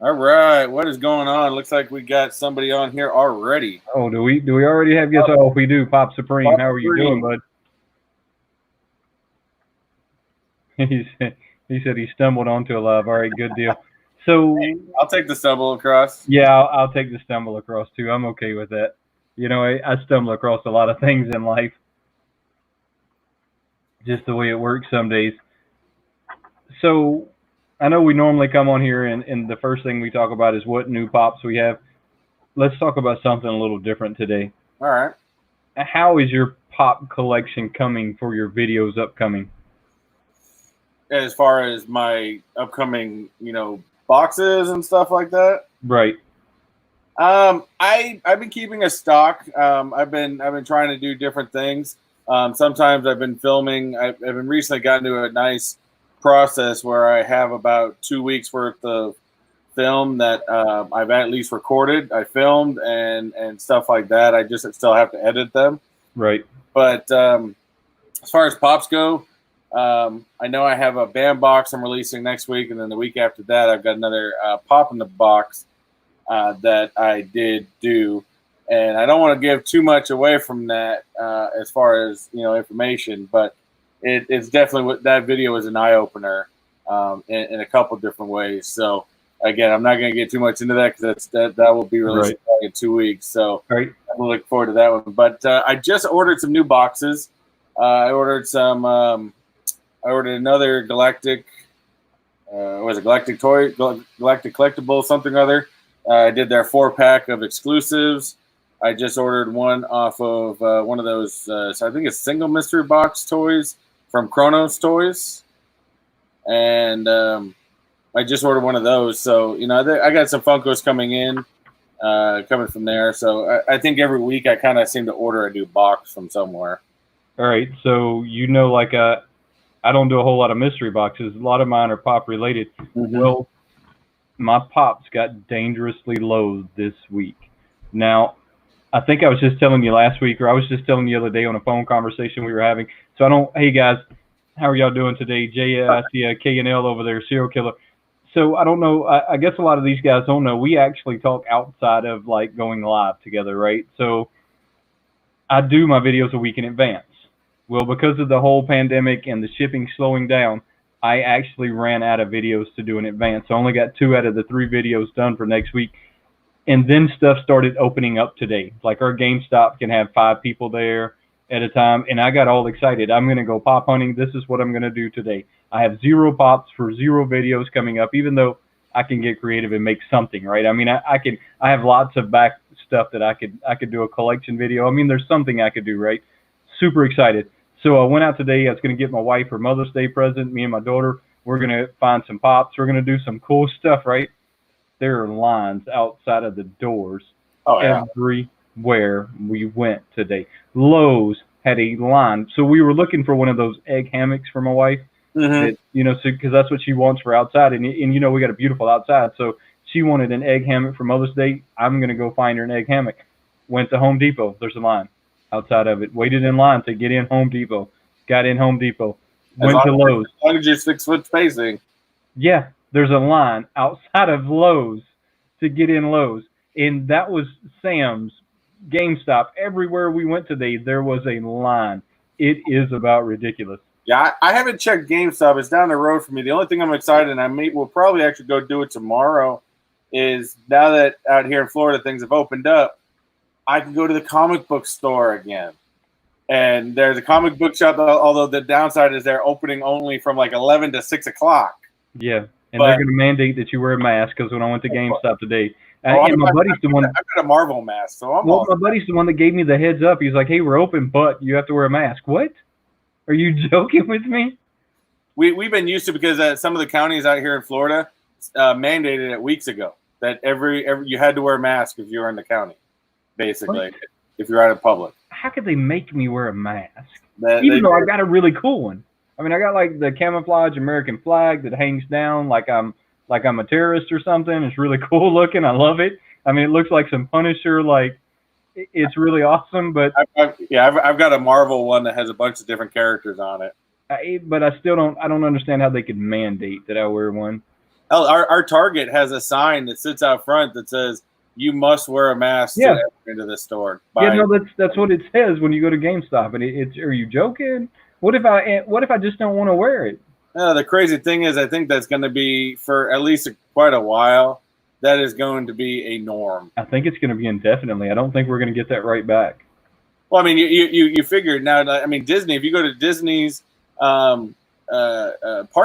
All right, what is going on? Looks like we got somebody on here already. Oh, do we already have guests? Oh, if we do, Pop Supreme. Pop How are you Supreme. doing, bud? He said he stumbled onto a live. All right, good deal. So I'll take the stumble across. yeah, I'll take the stumble across too. I'm okay with that. You know, I stumble across a lot of things in life. Just the way it works some days. So I know we normally come on here and the first thing we talk about is what new pops we have. Let's talk about something a little different today. All right. How is your pop collection coming for your videos upcoming? As far as my upcoming, boxes and stuff like that. Right. I've been keeping a stock. I've been trying to do different things. Sometimes I've been filming. I've been recently gotten to a nice process where I have about 2 weeks worth of film that I've at least recorded. I filmed and stuff like that. I just still have to edit them. Right. But as far as pops go, I know I have a band box I'm releasing next week, and then the week after that, I've got another pop in the box that I did do. And I don't want to give too much away from that as far as information, but it's definitely that video was an eye opener in a couple different ways. So again, I'm not going to get too much into that because that will be released in 2 weeks. So I'm looking forward to that one. But I just ordered some new boxes. I ordered I ordered another Galactic. Was it Galactic Toy? Galactic Collectible, something or other. I did their 4-pack of exclusives. I just ordered one off of one of those. So I think it's single mystery box toys from Kronos Toys, and I just ordered one of those. So I got some Funkos coming from there. So I think every week I kind of seem to order a new box from somewhere. All right. So I don't do a whole lot of mystery boxes. A lot of mine are pop related. Mm-hmm. Well, my pops got dangerously low this week. Now, I think I was just telling you last week, or I was just telling you the other day on a phone conversation we were having. So hey guys, how are y'all doing today? I see K&L over there, serial killer. So I don't know. I guess a lot of these guys don't know. We actually talk outside of like going live together, right? So I do my videos a week in advance. Well, because of the whole pandemic and the shipping slowing down, I actually ran out of videos to do in advance. I only got 2 out of the 3 videos done for next week. And then stuff started opening up today. Like our GameStop can have 5 people there at a time. And I got all excited. I'm going to go pop hunting. This is what I'm going to do today. I have 0 pops for 0 videos coming up, even though I can get creative and make something, right? I mean, I have lots of back stuff that I could do a collection video. I mean, there's something I could do, right? Super excited. So I went out today. I was going to get my wife her Mother's Day present. Me and my daughter, we're going to find some pops. We're going to do some cool stuff, right? There are lines outside of the doors everywhere we went today. Lowe's had a line. So we were looking for one of those egg hammocks for my wife. Mm-hmm. Because that's what she wants for outside. And we got a beautiful outside. So she wanted an egg hammock for Mother's Day. I'm going to go find her an egg hammock. Went to Home Depot. There's a line outside of it. Waited in line to get in Home Depot. Got in Home Depot. Went to Lowe's. As long as you're 6 foot spacing. Yeah, there's a line outside of Lowe's to get in Lowe's. And that was Sam's, GameStop. Everywhere we went today, there was a line. It is about ridiculous. Yeah, I haven't checked GameStop. It's down the road for me. The only thing I'm excited, and we'll probably actually go do it tomorrow, is now that out here in Florida things have opened up, I can go to the comic book store again. And there's a comic book shop, although the downside is they're opening only from like 11 to 6 o'clock. Yeah, and they're going to mandate that you wear a mask because when I went to GameStop today, and my buddy's the one. I've got a Marvel mask, so my buddy's the one that gave me the heads up. He's like, "Hey, we're open, but you have to wear a mask." What? Are you joking with me? We've been used to because some of the counties out here in Florida mandated it weeks ago that every you had to wear a mask if you were in the county, basically, if you're out in public. How could they make me wear a mask? Even though I got a really cool one. I mean, I got like the camouflage American flag that hangs down like I'm a terrorist or something. It's really cool looking. I love it. I mean, it looks like some Punisher. Like, it's really awesome. But I've got a Marvel one that has a bunch of different characters on it. But I don't understand how they could mandate that I wear one. Hell, our Target has a sign that sits out front that says you must wear a mask to enter into the store. Yeah, no, that's what it says when you go to GameStop. And it's, are you joking? What if I just don't want to wear it? The crazy thing is, I think that's going to be for at least quite a while. That is going to be a norm. I think it's going to be indefinitely. I don't think we're going to get that right back. Well, I mean, you figure now. I mean, Disney. If you go to Disney's park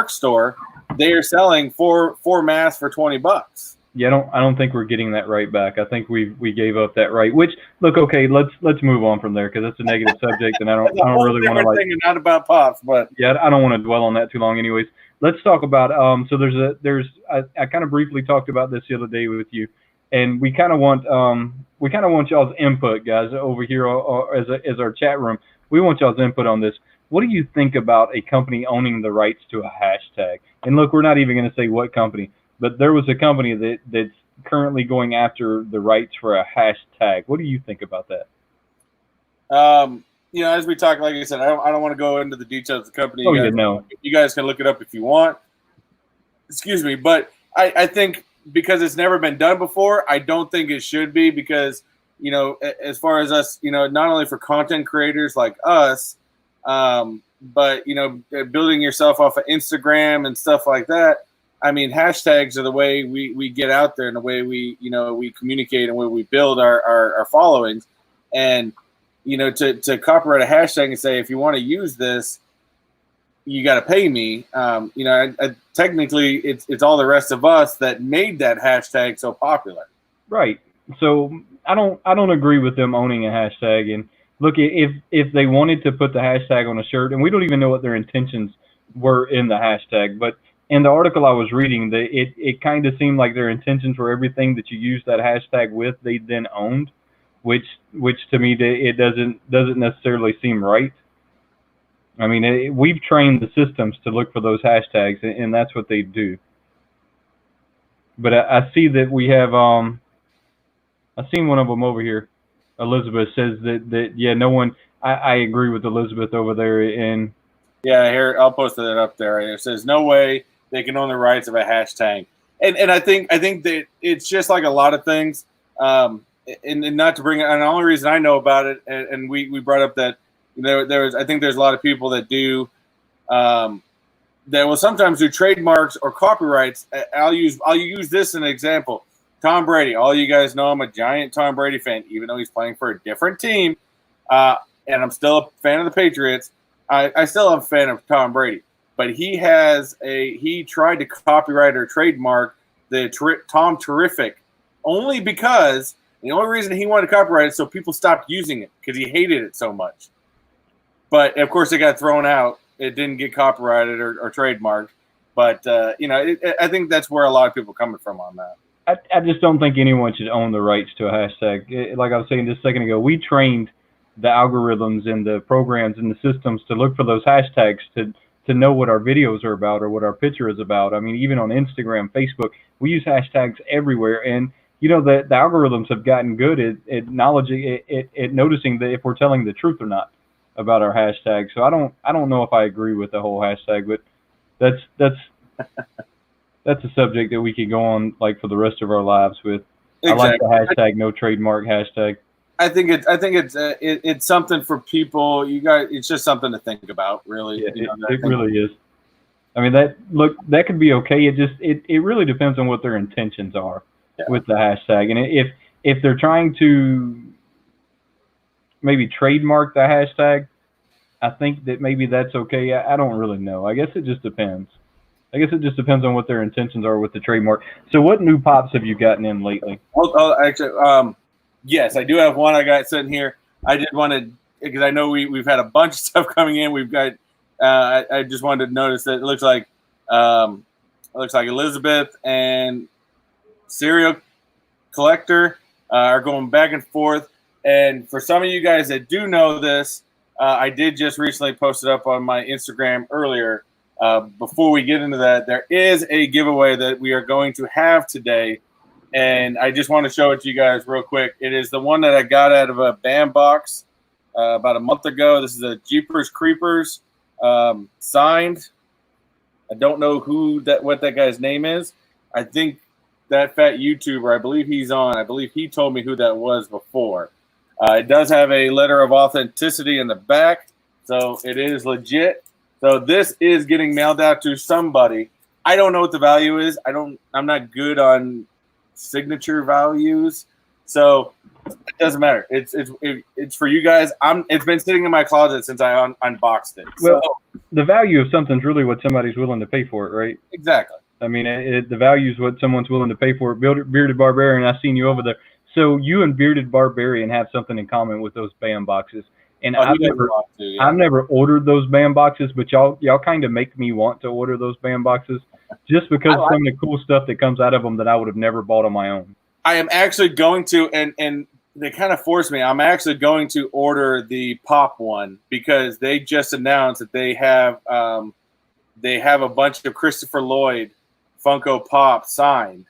store, they are selling four masks for $20. Yeah, I don't think we're getting that right back. I think we gave up that right. Which, look, okay, let's move on from there because that's a negative subject, and I don't really want to like. Not about Pops, but yeah, I don't want to dwell on that too long. Anyways, let's talk about so I kind of briefly talked about this the other day with you, and we kind of want y'all's input, guys, over here as our chat room. We want y'all's input on this. What do you think about a company owning the rights to a hashtag? And look, we're not even going to say what company. But there was a company that's currently going after the rights for a hashtag. What do you think about that? As we talk, like I said, I don't want to go into the details of the company. No. You guys can look it up if you want. Excuse me, but I think because it's never been done before, I don't think it should be because, as far as us, not only for content creators like us, but, building yourself off of Instagram and stuff like that. I mean, hashtags are the way we get out there and the way we communicate and where we build our followings. And, to copyright a hashtag and say, if you want to use this, you got to pay me. Technically, it's all the rest of us that made that hashtag so popular. Right. So I don't agree with them owning a hashtag. And look, if they wanted to put the hashtag on a shirt, and we don't even know what their intentions were in the hashtag, but in the article I was reading, it kind of seemed like their intentions were everything that you use that hashtag with, they then owned, which to me it doesn't necessarily seem right. I mean, we've trained the systems to look for those hashtags, and that's what they do. But I see that we have I've seen one of them over here. Elizabeth says that yeah, no one. I agree with Elizabeth over there in. Yeah, here I'll post that up there. It says no way they can own the rights of a hashtag, and I think that it's just like a lot of things. And not to bring it, and the only reason I know about it, and we brought up that there's I think there's a lot of people that do that will sometimes do trademarks or copyrights. I'll use this as an example. Tom Brady. All you guys know I'm a giant Tom Brady fan, even though he's playing for a different team, and I'm still a fan of the Patriots. I still am a fan of Tom Brady. But he tried to copyright or trademark the Tom Terrific only because the only reason he wanted to copyright it so people stopped using it because he hated it so much. But of course it got thrown out. It didn't get copyrighted or trademarked. But I think that's where a lot of people are coming from on that. I just don't think anyone should own the rights to a hashtag. Like I was saying just a second ago, we trained the algorithms and the programs and the systems to look for those hashtags to know what our videos are about or what our picture is about. I mean, even on Instagram, Facebook, we use hashtags everywhere. And, the algorithms have gotten good at acknowledging, at noticing that if we're telling the truth or not about our hashtag. So I don't know if I agree with the whole hashtag, but that's a subject that we could go on like for the rest of our lives with. Exactly. I like the hashtag, no trademark hashtag. I think it's something for people. You guys, it's just something to think about, really. Yeah, it really is. I mean, that could be okay. It really depends on what their intentions are with the hashtag, and if they're trying to maybe trademark the hashtag, I think that maybe that's okay. I don't really know. I guess it just depends. I guess it just depends on what their intentions are with the trademark. So, what new pops have you gotten in lately? Well, actually, yes, I do have one I got sitting here. I did want to, because I know we've had a bunch of stuff coming in. We've got, I just wanted to notice that it looks like Elizabeth and Serial Collector are going back and forth. And for some of you guys that do know this, I did just recently post it up on my Instagram earlier. Before we get into that, there is a giveaway that we are going to have today. And I just want to show it to you guys real quick. It is the one that I got out of a BAM box about a month ago. This is a Jeepers Creepers signed. I don't know what that guy's name is, I think that fat YouTuber, I believe he's on. I believe he told me who that was before. It does have a letter of authenticity in the back, so it is legit. So this is getting mailed out to somebody. I don't know what the value is. I'm not good on signature values, so it doesn't matter. It's for you guys. It's been sitting in my closet since I unboxed it. Well, so, the value of something's really what somebody's willing to pay for it, right? Exactly. I mean, the value is what someone's willing to pay for it. Bearded Barbarian, I've seen you over there. So you and Bearded Barbarian have something in common with those BAM boxes. And I've never ordered those BAM boxes, but y'all kind of make me want to order those BAM boxes just because of some of the cool stuff that comes out of them that I would have never bought on my own. I am actually going to, and they kind of forced me. I'm actually going to order the Pop one because they just announced that they have a bunch of Christopher Lloyd Funko Pop signed,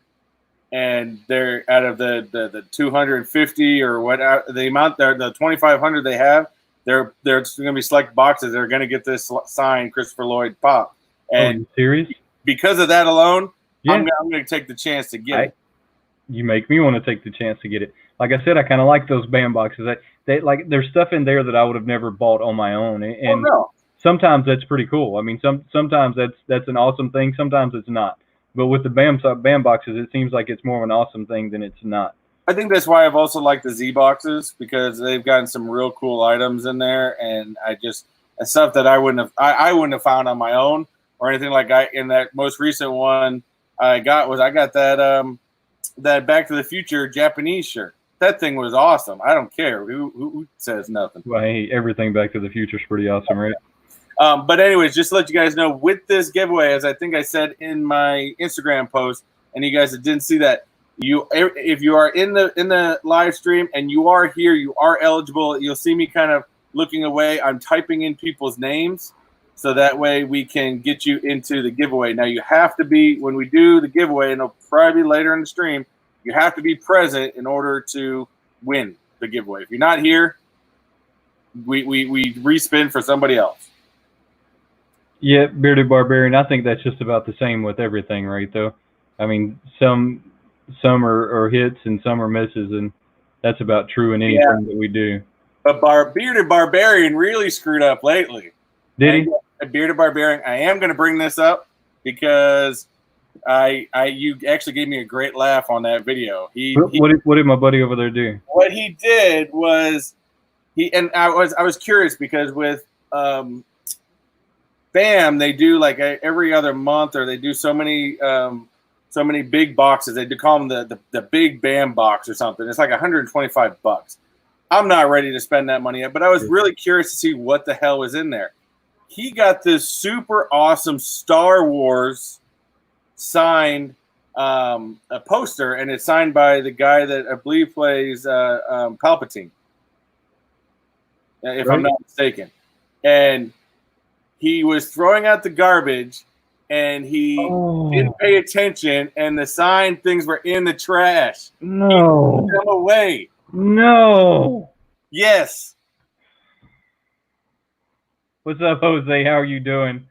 and they're out of the 250 or what the amount there, the 2,500 they have. They're going to be select boxes. They're going to get this signed Christopher Lloyd Pop, and are you serious? Because of that alone, yeah. I'm going to take the chance to get it. You make me want to take the chance to get it. Like I said, I kind of like those BAM boxes. There's stuff in there that I would have never bought on my own, and sometimes that's pretty cool. I mean, sometimes that's an awesome thing. Sometimes it's not. But with the BAM boxes, it seems like it's more of an awesome thing than it's not. I think that's why I've also liked the Z boxes because they've gotten some real cool items in there, and stuff that I wouldn't have found on my own or anything like that. In that most recent one I got that Back to the Future Japanese shirt. That thing was awesome. I don't care who says nothing. Well, hey, everything Back to the Future is pretty awesome, right? But anyways, just to let you guys know, with this giveaway, as I think I said in my Instagram post, and you guys that didn't see that, if you are in the live stream and you are here, you are eligible. You'll see me kind of looking away. I'm typing in people's names, so that way we can get you into the giveaway. Now you have to be, when we do the giveaway, and it'll probably be later in the stream, you have to be present in order to win the giveaway. If you're not here, we respin for somebody else. Yeah, Bearded Barbarian, I think that's just about the same with everything, right, though? I mean, some are hits and some are misses, and that's about true in anything that we do. But Bearded Barbarian really screwed up lately. Did he? Bearded Barbarian, I am going to bring this up because you actually gave me a great laugh on that video. What did my buddy over there do? What he did was I was curious because with BAM, they do like every other month, or they do so many big boxes. They do call them the big BAM box or something. It's like $125. I'm not ready to spend that money yet, but I was really curious to see what the hell was in there. He got this super awesome Star Wars signed a poster, and it's signed by the guy that I believe plays Palpatine, if I'm not mistaken. And he was throwing out the garbage, and he didn't pay attention, and the signed things were in the trash. No. He threw them away. No. Yes. What's up, Jose? How are you doing?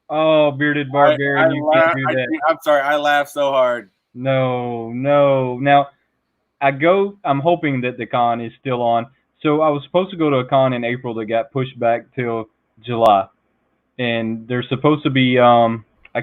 Oh, Bearded Barbarian, you can't do that. I'm sorry. I laughed so hard. No. Now, I'm hoping that the con is still on. So I was supposed to go to a con in April that got pushed back till July. And there's supposed to be, I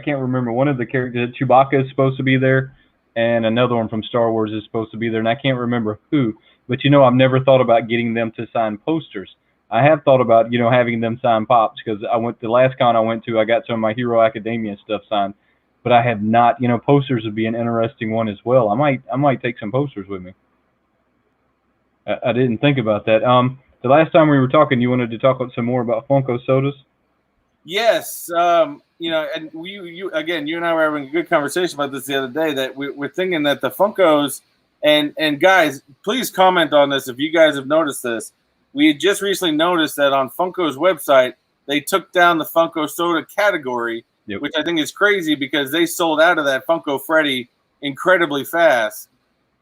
can't remember, one of the characters, Chewbacca is supposed to be there, and another one from Star Wars is supposed to be there, and I can't remember who. But, I've never thought about getting them to sign posters. I have thought about, having them sign pops, because the last con I went to, I got some of my Hero Academia stuff signed. But I have not, posters would be an interesting one as well. I might take some posters with me. I didn't think about that. The last time we were talking, you wanted to talk some more about Funko sodas? Yes, and you and I were having a good conversation about this the other day. That we're thinking that the Funkos and guys, please comment on this if you guys have noticed this. We had just recently noticed that on Funko's website they took down the Funko soda category, which I think is crazy because they sold out of that Funko Freddy incredibly fast.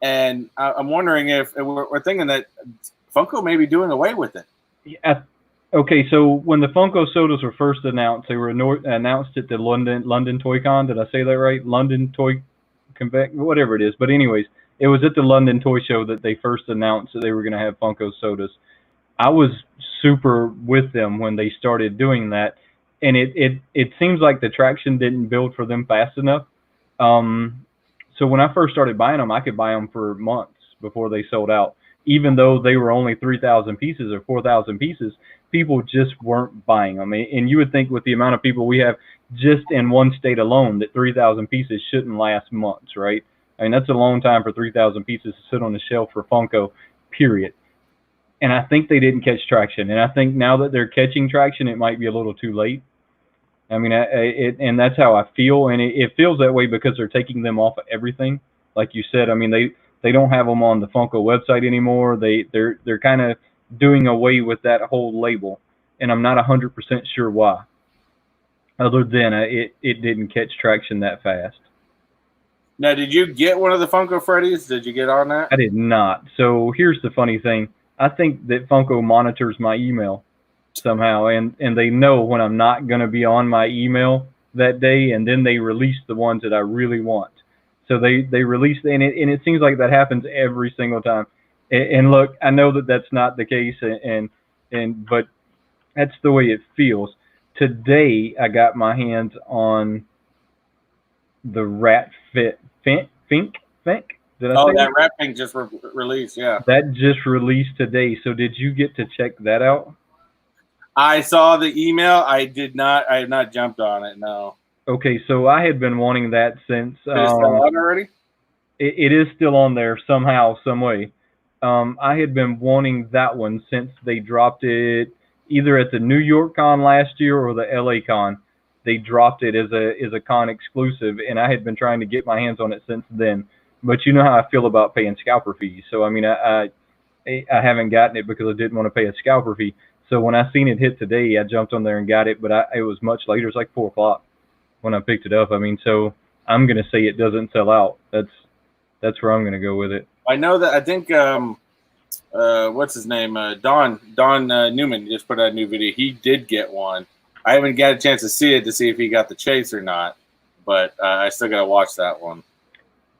And I'm wondering if we're thinking that Funko may be doing away with it. Yeah. Okay, so when the Funko sodas were first announced, they were announced at the London Toy Con. Did I say that right? London Toy whatever it is. But anyways, it was at the London Toy Show that they first announced that they were going to have Funko sodas. I was super with them when they started doing that, and it seems like the traction didn't build for them fast enough. So when I first started buying them, I could buy them for months before they sold out. Even though they were only 3,000 pieces or 4,000 pieces, people just weren't buying them. And you would think with the amount of people we have just in one state alone that 3,000 pieces shouldn't last months, right? I mean, that's a long time for 3,000 pieces to sit on the shelf for Funko, period. And I think they didn't catch traction. And I think now that they're catching traction, it might be a little too late. I mean, and that's how I feel. And it feels that way because they're taking them off of everything. Like you said, I mean, they don't have them on the Funko website anymore. They're kind of doing away with that whole label. And I'm not 100% sure why. Other than it didn't catch traction that fast. Now, did you get one of the Funko Freddy's? Did you get on that? I did not. So here's the funny thing. I think that Funko monitors my email somehow, and they know when I'm not going to be on my email that day, and then they release the ones that I really want. So they release, and it seems like that happens every single time. And look, I know that that's not the case, but that's the way it feels. Today, I got my hands on the Rat Fink. Did I say that Rat Fink just released, yeah. That just released today. So did you get to check that out? I saw the email. I have not jumped on it, no. Okay, so I had been wanting that since. Is it still on already? It is still on there somehow, some way. I had been wanting that one since they dropped it either at the New York Con last year or the LA Con. They dropped it as a con exclusive, and I had been trying to get my hands on it since then. But you know how I feel about paying scalper fees. So I mean, I haven't gotten it because I didn't want to pay a scalper fee. So when I seen it hit today, I jumped on there and got it. But it was much later. It's like 4 o'clock when I picked it up. I mean, so I'm gonna say it doesn't sell out. That's where I'm gonna go with it. I know that. I think what's his name? Don Newman just put out a new video. He did get one. I haven't got a chance to see it to see if he got the chase or not, but I still got to watch that one.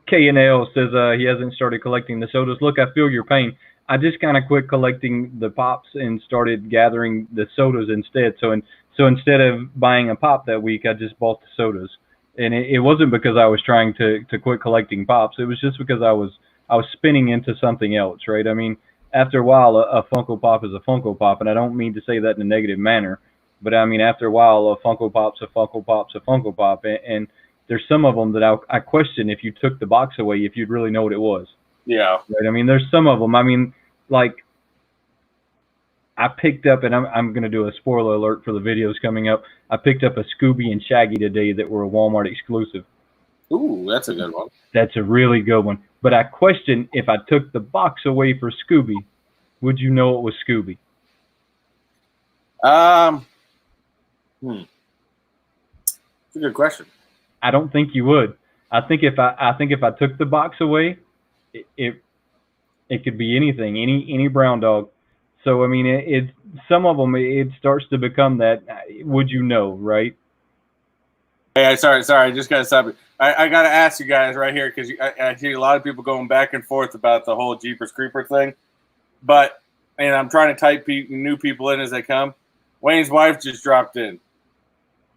K&L says he hasn't started collecting the sodas. Look, I feel your pain. I just kind of quit collecting the pops and started gathering the sodas instead. So instead of buying a pop that week, I just bought the sodas. And it wasn't because I was trying to quit collecting pops. It was just because I was spinning into something else, right? I mean, after a while, a Funko Pop is a Funko Pop, and I don't mean to say that in a negative manner. But I mean, after a while, a Funko Pop's a Funko Pop's a Funko Pop, and there's some of them that I question if you took the box away, if you'd really know what it was. Yeah. Right? I mean, there's some of them. I mean, like I picked up, and I'm going to do a spoiler alert for the videos coming up. I picked up a Scooby and Shaggy today that were a Walmart exclusive. Ooh, that's a good one. That's a really good one. But I question if I took the box away for Scooby, would you know it was Scooby? It's a good question. I don't think you would. I think if I took the box away, it could be anything, any brown dog. So I mean, it some of them it starts to become that. Would you know, right? Hey, sorry, I just got to stop it. I got to ask you guys right here because I see a lot of people going back and forth about the whole Jeepers Creeper thing. But and I'm trying to type new people in as they come. Wayne's wife just dropped in.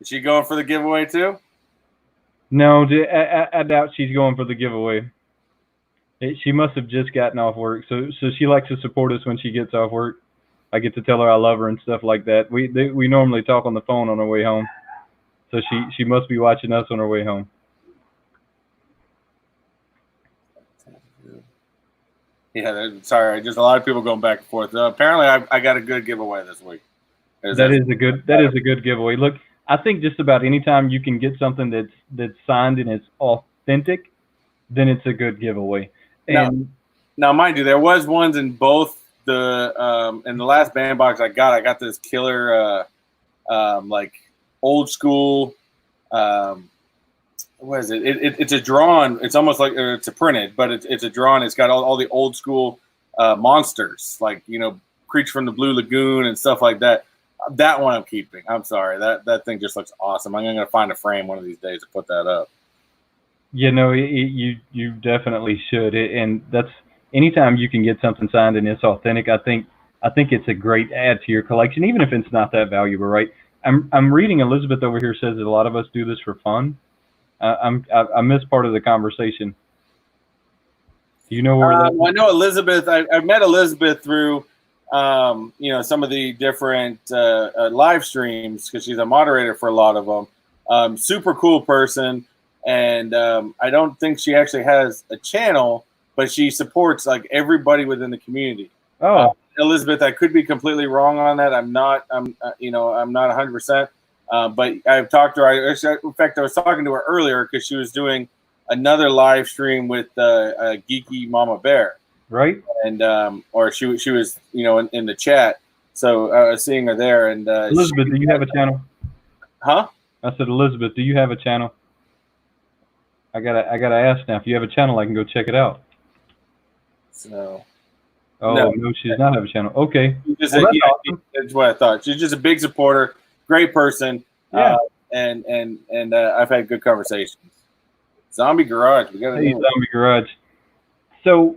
Is she going for the giveaway too? No, I doubt she's going for the giveaway. She must have just gotten off work, so she likes to support us when she gets off work. I get to tell her I love her and stuff like that. We normally talk on the phone on our way home, so she must be watching us on her way home. Yeah, sorry, just a lot of people going back and forth. Apparently, I got a good giveaway this week. That is a good giveaway. Look, I think just about any time you can get something that's signed and it's authentic, then it's a good giveaway. And now, mind you, there was ones in both the in the last band box I got this killer like old school what is it? It's a drawn. It's almost like it's a printed, but it's a drawn. It's got all the old school monsters, like Creature from the Blue Lagoon and stuff like that. That one I'm keeping. I'm sorry, that thing just looks awesome. I'm gonna find a frame one of these days to put that up. You know, you definitely should, and that's anytime you can get something signed and it's authentic. I think it's a great add to your collection, even if it's not that valuable, right? I'm reading Elizabeth over here says that a lot of us do this for fun. I missed part of the conversation. Do you know where that? I know Elizabeth. I've met Elizabeth through, some of the different live streams because she's a moderator for a lot of them. Super cool person, and I don't think she actually has a channel, but she supports like everybody within the community. Oh, Elizabeth, I could be completely wrong on that. I'm not. I'm not 100%. But I've talked to her. In fact, I was talking to her earlier because she was doing another live stream with Geeky Mama Bear, right. and or she was in the chat. So I was seeing her there, and Elizabeth, do you have a channel? Huh? I said, Elizabeth, do you have a channel? I gotta ask now. If you have a channel, I can go check it out. So. Oh no, she does not have a channel. Okay, Just well, that's awesome. That's what I thought. She's just a big supporter, great person, Yeah. And I've had good conversations. Zombie Garage, we got Hey, Zombie Garage. So,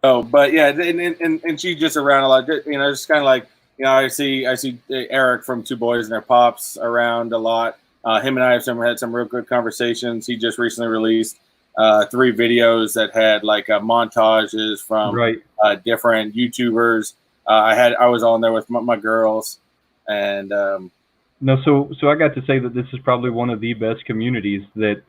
but yeah, and she's just around a lot. Just kind of like I see Eric from Two Boys and Their Pops around a lot. Him and I have had some real good conversations. He just recently released 3 videos that had like montages from right. Different YouTubers. I was on there with my girls, and No, so I got to say that this is probably one of the best communities that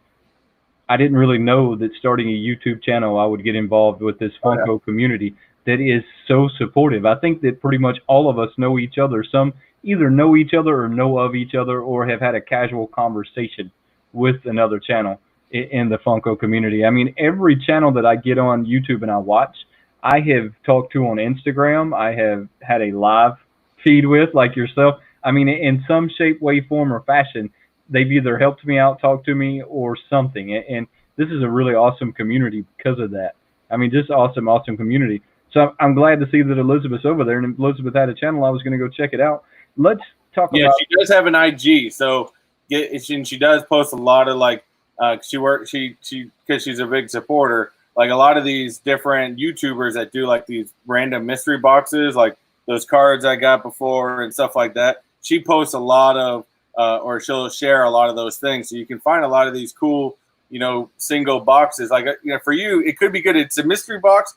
I didn't really know that starting a YouTube channel I would get involved with this Funko community that is so supportive. I think that pretty much all of us know each other. Some either know each other or know of each other or have had a casual conversation with another channel in the Funko community. I mean, every channel that I get on YouTube and I watch, I have talked to on Instagram. I have had a live feed with, like yourself. I mean, in some shape, way, form, or fashion, they've either helped me out, talked to me, or something. And this is a really awesome community because of that. I mean, just awesome, awesome community. So I'm glad to see that Elizabeth's over there. And if Elizabeth had a channel, I was going to go check it out. Let's talk about. Yeah, she does have an IG. So she does post a lot of like because she's a big supporter. Like a lot of these different YouTubers that do like these random mystery boxes, like those cards I got before and stuff like that. She posts a lot of, or she'll share a lot of those things. So you can find a lot of these cool, single boxes. Like, for you, it could be good. It's a mystery box,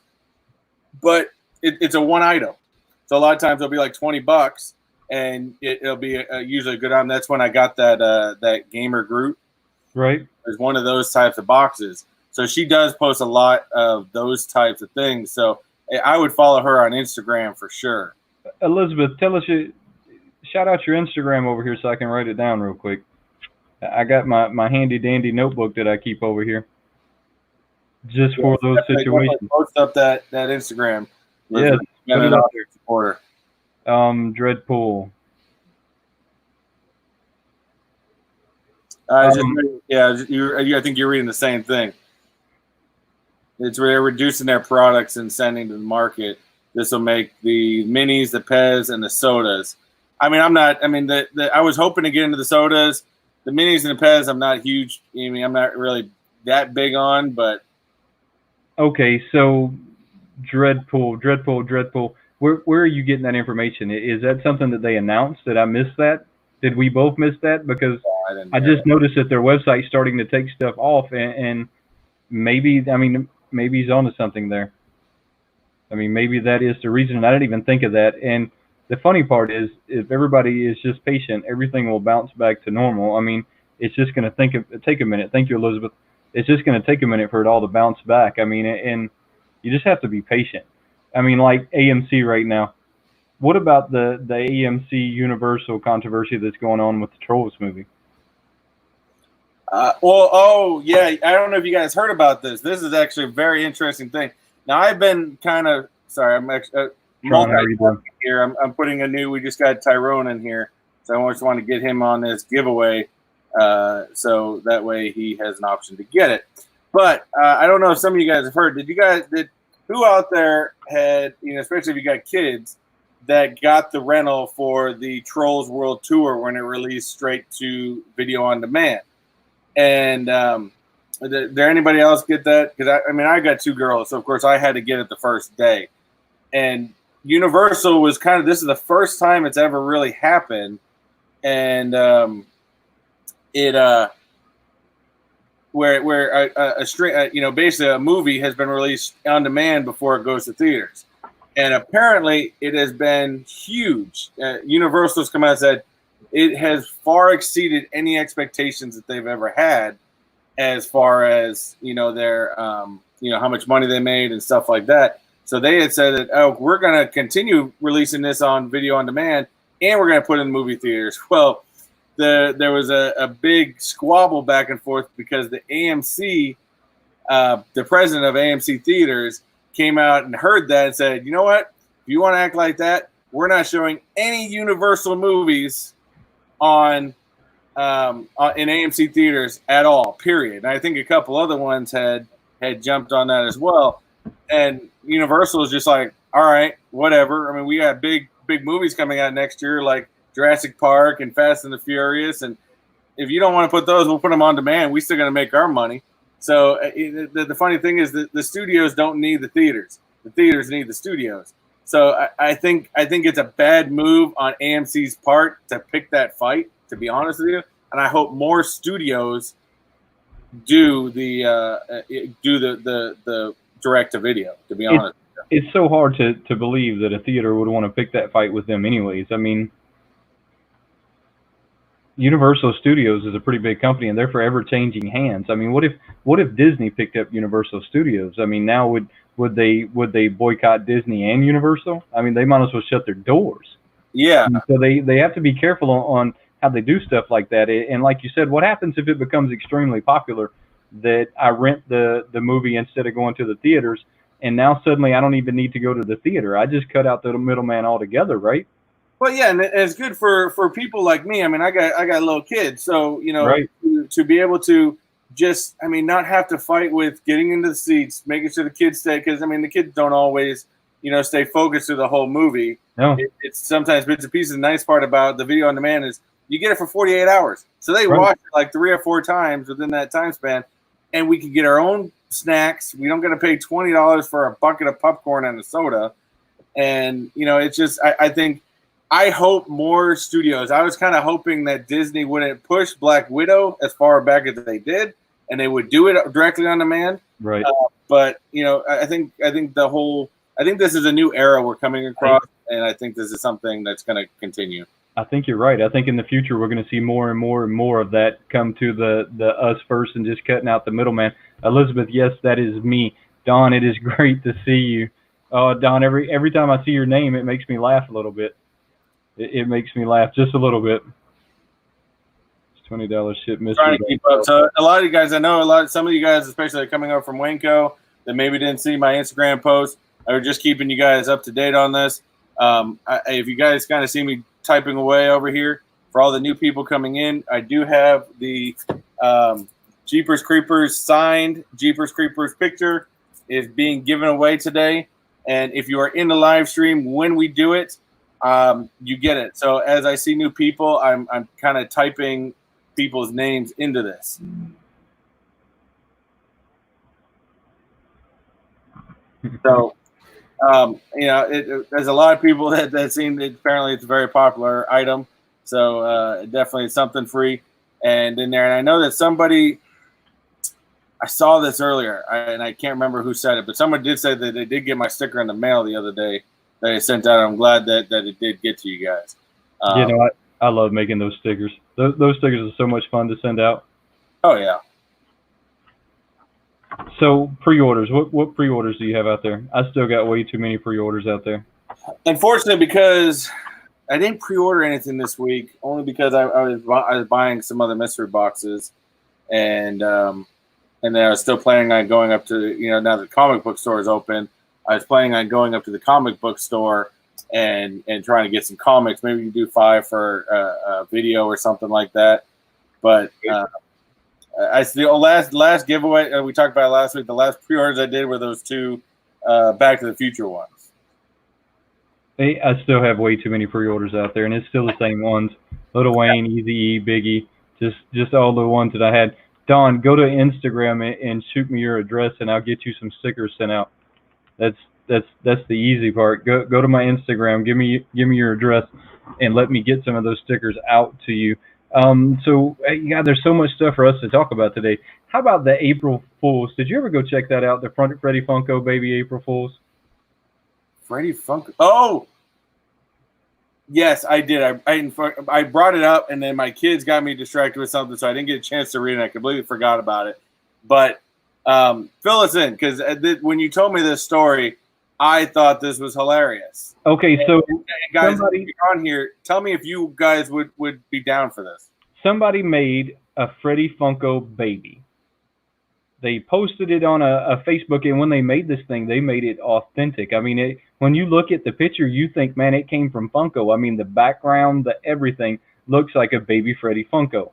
but it's a one item. So a lot of times it'll be like $20, and it'll be usually a good item. That's when I got that gamer group. Right. There's one of those types of boxes. So she does post a lot of those types of things. So I would follow her on Instagram for sure. Elizabeth, tell us, shout out your Instagram over here so I can write it down real quick. I got my handy dandy notebook that I keep over here just for those situations. Post up that Instagram. Yeah, put it up there, supporter. Dreadpool. I think you're reading the same thing. They're reducing their products and sending to the market. This will make the minis, the Pez, and the sodas. I mean, I was hoping to get into the sodas. The minis and the Pez, I'm not huge. I mean, I'm not really that big on, but. Okay, so Dreadpool. Where are you getting that information? Is that something that they announced? Did I miss that? Did we both miss that? Because I just noticed that their website's starting to take stuff off, and maybe he's onto something there. I mean, maybe that is the reason. And I didn't even think of that. And the funny part is, if everybody is just patient, everything will bounce back to normal. I mean, it's just going to take a minute. Thank you, Elizabeth. It's just going to take a minute for it all to bounce back. I mean, and you just have to be patient. I mean, like AMC right now. What about the AMC Universal controversy that's going on with the Trolls movie? I don't know if you guys heard about this. This is actually a very interesting thing. Now, I've been kind of sorry. I'm actually here. I'm putting we just got Tyrone in here, so I just want to get him on this giveaway, so that way he has an option to get it. But I don't know if some of you guys have heard. Who out there had, especially if you got kids, that got the rental for the Trolls World Tour when it released straight to video on demand. And did anybody else get that? Because I got 2 girls, so of course I had to get it the first day. And Universal was this is the first time it's ever really happened, and where basically a movie has been released on demand before it goes to theaters, and apparently it has been huge. Universal's come out and said it has far exceeded any expectations that they've ever had, as far as their how much money they made and stuff like that. So they had said that, we're going to continue releasing this on video on demand, and we're going to put it in movie theaters. Well, there was a big squabble back and forth because the AMC, the president of AMC Theaters, came out and heard that and said, you know what? If you want to act like that, we're not showing any Universal movies in AMC Theaters at all, period. And I think a couple other ones had jumped on that as well. And Universal is just like, all right, whatever. I mean, we got big movies coming out next year, like Jurassic Park and Fast and the Furious. And if you don't want to put those, we'll put them on demand. We still going to make our money. So the funny thing is that the studios don't need the theaters. The theaters need the studios. So I think it's a bad move on AMC's part to pick that fight, to be honest with you. And I hope more studios do the direct to video, to be honest. It's so hard to believe that a theater would want to pick that fight with them anyways. I mean, Universal Studios is a pretty big company, and they're forever changing hands. I mean, what if Disney picked up Universal Studios? I mean, now would they boycott Disney and Universal? I mean, they might as well shut their doors. Yeah. And so they have to be careful on how they do stuff like that. And like you said, what happens if it becomes extremely popular that I rent the movie instead of going to the theaters, and now suddenly I don't even need to go to the theater. I just cut out the middleman altogether, right? Well, yeah, and it's good for people like me. I mean, I got little kids, so right. to be able to just, not have to fight with getting into the seats, making sure the kids stay, because the kids don't always stay focused through the whole movie. No, it's sometimes bits and pieces. The nice part about the video on demand is you get it for 48 hours, so they right. watch it like 3 or 4 times within that time span, and we can get our own snacks. We don't got to pay $20 for a bucket of popcorn and a soda, and it's just I hope more studios. I was kind of hoping that Disney wouldn't push Black Widow as far back as they did, and they would do it directly on demand. Right. But I think this is a new era we're coming across, and I think this is something that's going to continue. I think you're right. I think in the future we're going to see more and more and more of that come to the us first and just cutting out the middleman. Elizabeth, yes, that is me. Don, it is great to see you. Don, every time I see your name, it makes me laugh a little bit. It makes me laugh just a little bit. It's $20 ship mystery. Trying to keep up. So a lot of you guys, I know some of you guys, especially coming up from WayneKo, that maybe didn't see my Instagram post. I was just keeping you guys up to date on this. If you guys kind of see me typing away over here, for all the new people coming in, I do have the Jeepers Creepers signed Jeepers Creepers picture is being given away today. And if you are in the live stream when we do it, you get it. So as I see new people, I'm kind of typing people's names into this. So, there's a lot of people that seem that apparently it's a very popular item. So definitely something free and in there. And I know that somebody, I saw this earlier, and I can't remember who said it, but someone did say that they did get my sticker in the mail the other day that I sent out. I'm glad that it did get to you guys. I love making those stickers. Those stickers are so much fun to send out. Oh, yeah. So pre-orders, what pre-orders do you have out there? I still got way too many pre-orders out there. Unfortunately, because I didn't pre-order anything this week, only because I was buying some other mystery boxes, and then I was still planning on going up to, now the comic book store is open, I was planning on going up to the comic book store and trying to get some comics. Maybe you can do 5 for a video or something like that. But I still last giveaway we talked about last week. The last pre-orders I did were those 2 Back to the Future ones. I still have way too many pre-orders out there, and it's still the same ones. Little Wayne, Easy E, Biggie, just all the ones that I had. Don, go to Instagram and shoot me your address, and I'll get you some stickers sent out. That's that's the easy part. Go to my Instagram, give me your address, and let me get some of those stickers out to you. So yeah, there's so much stuff for us to talk about today. How about the April Fools? Did you ever go check that out? The Freddy Funko Baby April Fools. Freddy Funko. Oh, yes, I did. I brought it up, and then my kids got me distracted with something, so I didn't get a chance to read it. I completely forgot about it. But fill us in, because when you told me this story, I thought this was hilarious. Okay, so and guys, if you're on here, tell me if you guys would be down for this. Somebody made a Freddy Funko baby. They posted it on a Facebook, and when they made this thing, they made it authentic. I mean, when you look at the picture, you think, man, it came from Funko. I mean, the background, the everything looks like a baby Freddy Funko.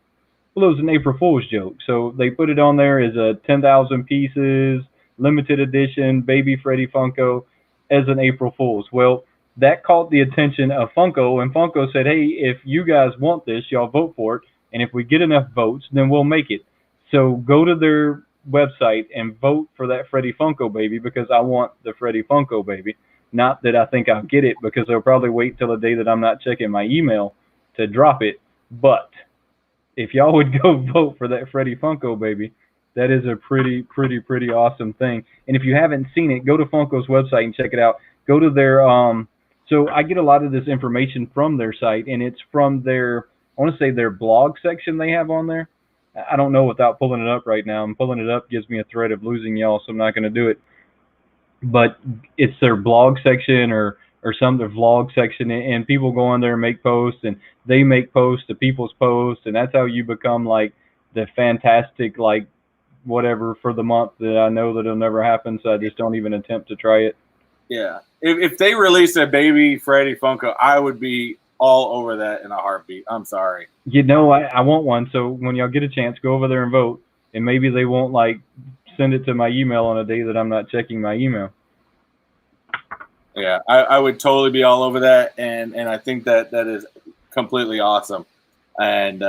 Well, it was an April Fool's joke, so they put it on there as a 10,000 pieces, limited edition, baby Freddy Funko as an April Fool's. Well, that caught the attention of Funko, and Funko said, hey, if you guys want this, y'all vote for it, and if we get enough votes, then we'll make it. So go to their website and vote for that Freddy Funko baby, because I want the Freddy Funko baby. Not that I think I'll get it, because they'll probably wait till the day that I'm not checking my email to drop it. But if y'all would go vote for that Freddy Funko baby, that is a pretty awesome thing. And if you haven't seen it, go to Funko's website and check it out. Go to their so I get a lot of this information from their site, and it's from their, I want to say, their blog section they have on there. I don't know without pulling it up right now. And pulling it up gives me a threat of losing y'all, so I'm not going to do it. But it's their blog section or some of their vlog section, and people go on there and make posts, and they make posts to people's posts, and that's how you become like the fantastic, like, whatever for the month that I know that it'll never happen, so I just don't even attempt to try it. Yeah. If they released a baby Freddy Funko, I would be all over that in a heartbeat. I'm sorry. You know, I want one, so when y'all get a chance, go over there and vote, and maybe they won't, like, send it to my email on a day that I'm not checking my email. Yeah, I would totally be all over that, and I think that is completely awesome. And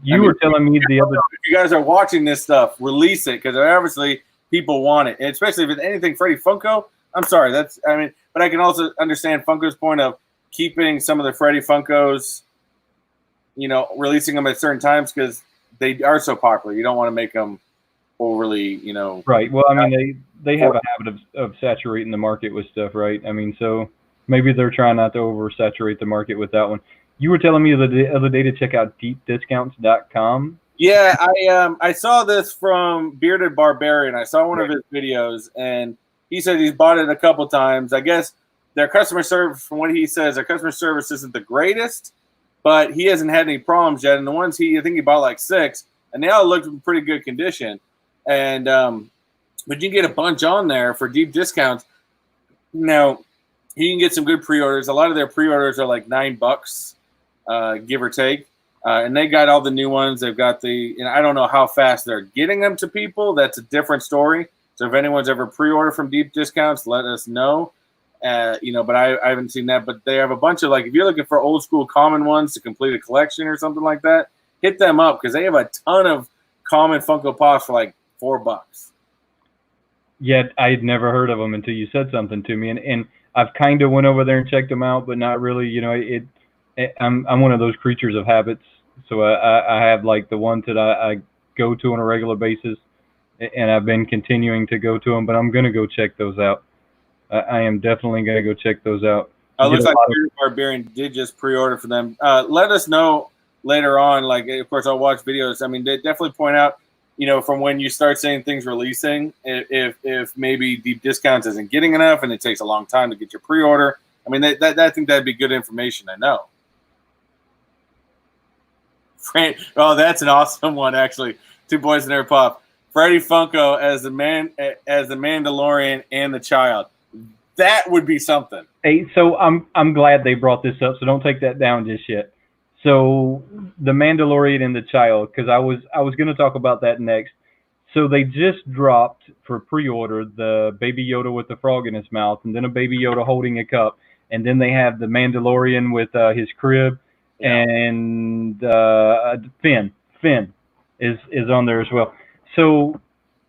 you were telling me the other. If you guys are watching this stuff, release it, because obviously people want it, and especially if it's anything Freddy Funko. I'm sorry, but I can also understand Funko's point of keeping some of the Freddy Funkos, releasing them at certain times because they are so popular. You don't want to make them overly, Right. Well, I mean, they have a habit of saturating the market with stuff, right? I mean, so maybe they're trying not to oversaturate the market with that one. You were telling me the other day to check out deepdiscounts.com. Yeah, I saw this from Bearded Barbarian. I saw one of his videos, and he said he's bought it a couple times. I guess their customer service, from what he says, their customer service isn't the greatest, but he hasn't had any problems yet. And the ones I think he bought like 6, and they all looked in pretty good condition. And but you can get a bunch on there for deep discounts. Now, you can get some good pre-orders. A lot of their pre-orders are like $9, give or take. And they got all the new ones. They've got I don't know how fast they're getting them to people. That's a different story. So if anyone's ever pre-ordered from deep discounts, let us know. But I haven't seen that. But they have a bunch of, like, if you're looking for old school common ones to complete a collection or something like that, hit them up, because they have a ton of common Funko Pops for like $4. Yeah, I had never heard of them until you said something to me, and I've kind of went over there and checked them out, but not really. I'm one of those creatures of habits, so I have like the ones that I go to on a regular basis, and I've been continuing to go to them, but I'm gonna go check those out. I am definitely gonna go check those out. Looks like Bearded Barbarian did just pre-order for them. Let us know later on. Like, of course, I'll watch videos. I mean, they definitely point out, from when you start seeing things releasing, if maybe deep discounts isn't getting enough and it takes a long time to get your pre-order. I mean, I think that'd be good information to know. Oh, that's an awesome one, actually. 2 boys in their pop. Freddy Funko as the Mandalorian and the child. That would be something. Hey, so I'm glad they brought this up, so don't take that down just yet. So the Mandalorian and the child, because I was going to talk about that next. So they just dropped for pre-order the Baby Yoda with the frog in his mouth, and then a Baby Yoda holding a cup, and then they have the Mandalorian with his crib, and Finn is on there as well. So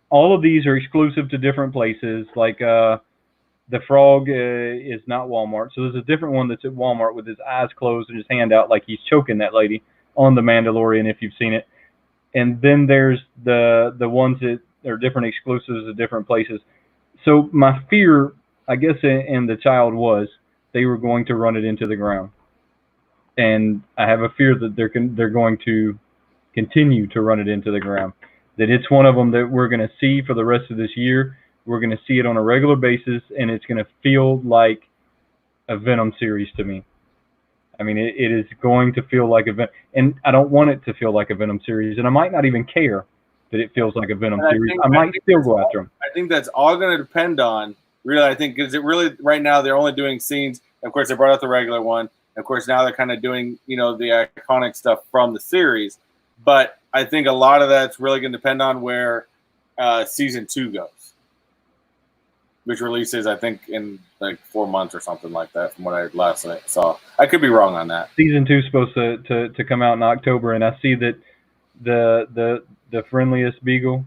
all of these are exclusive to different places. Like the frog is not Walmart, so there's a different one that's at Walmart with his eyes closed and his hand out like he's choking that lady on the Mandalorian, if you've seen it. And then there's the ones that are different exclusives at different places. So my fear, I guess, in the child was they were going to run it into the ground, and I have a fear that they're going to continue to run it into the ground. That it's one of them that we're going to see for the rest of this year. We're going to see it on a regular basis, and it's going to feel like a Venom series to me. I mean, it is going to feel like a Venom, and I don't want it to feel like a Venom series, and I might not even care that it feels like a Venom series. I might still go after them. I think that's all going to depend on, really, I think, because it really, right now, they're only doing scenes. Of course, they brought out the regular one. Of course, now they're kind of doing, the iconic stuff from the series. But I think a lot of that's really going to depend on where season 2 goes, which releases, I think, in like 4 months or something like that, from what I last saw. I could be wrong on that. Season 2 is supposed to come out in October, and I see that the friendliest beagle,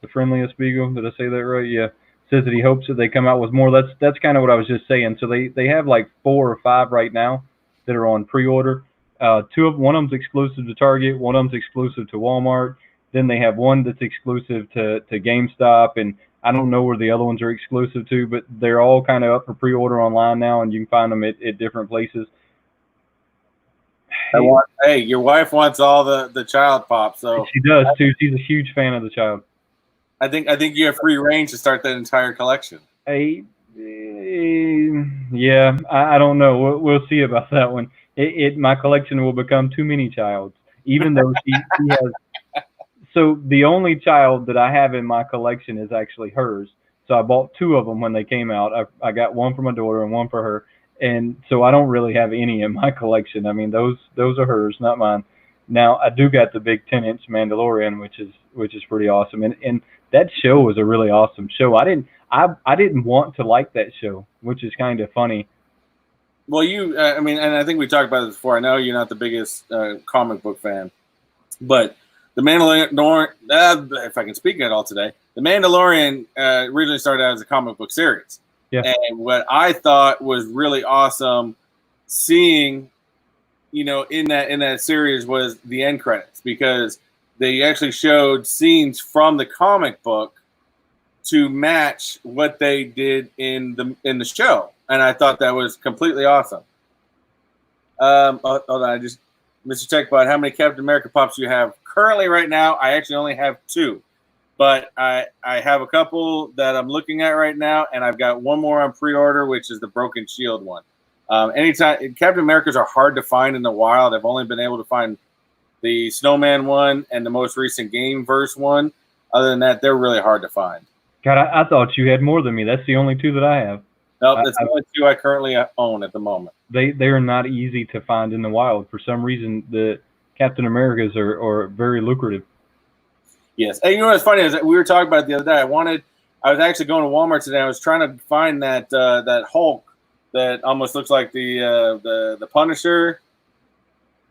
did I say that right? Yeah, says that he hopes that they come out with more. That's kind of what I was just saying. So they have like 4 or 5 right now that are on pre-order. One of them's exclusive to Target, one of them's exclusive to Walmart. Then they have one that's exclusive to GameStop, and I don't know where the other ones are exclusive to, but they're all kind of up for pre-order online now, and you can find them at different places. Hey, your wife wants all the child pop, so she does too. She's a huge fan of the child. I think you have free range to start that entire collection. Yeah, I don't know. We'll see about that one. My collection will become too many childs, even though she has. So the only child that I have in my collection is actually hers. So I bought 2 of them when they came out. I got one for my daughter and one for her. And so I don't really have any in my collection. I mean, those are hers, not mine. Now I do got the big 10-inch Mandalorian, which is pretty awesome. And that show was a really awesome show. I didn't want to like that show, which is kind of funny. Well, and I think we talked about this before. I know you're not the biggest comic book fan, but the Mandalorian, if I can speak at all today, the Mandalorian originally started out as a comic book series. Yeah. And what I thought was really awesome seeing, in that series was the end credits, because they actually showed scenes from the comic book to match what they did in the show. And I thought that was completely awesome. Hold on, Mr. Techbot, how many Captain America pops do you have currently right now? I actually only have 2. But I have a couple that I'm looking at right now, and I've got one more on pre-order, which is the Broken Shield one. Anytime Captain Americas are hard to find in the wild. I've only been able to find the Snowman one and the most recent Gameverse one. Other than that, they're really hard to find. God, I thought you had more than me. That's the only 2 that I have. No, that's the only 2 I currently own at the moment. They are not easy to find in the wild. For some reason, the Captain Americas are very lucrative. Yes. And what's funny is that we were talking about it the other day. I was actually going to Walmart today. I was trying to find that Hulk that almost looks like the Punisher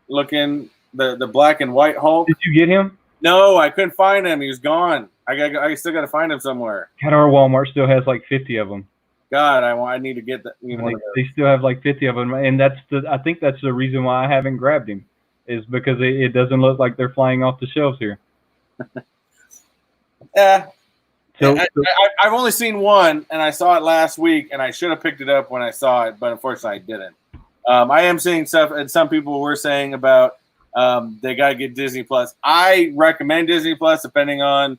looking, the black and white Hulk. Did you get him? No, I couldn't find him. He was gone. I still got to find him somewhere. God, our Walmart still has like 50 of them. God, I need to get that. They still have like 50 of them, and I think that's the reason why I haven't grabbed him, is because it doesn't look like they're flying off the shelves here. Yeah. So I've only seen one, and I saw it last week, and I should have picked it up when I saw it, but unfortunately I didn't. I am seeing stuff, and some people were saying about they got to get Disney Plus. I recommend Disney Plus depending on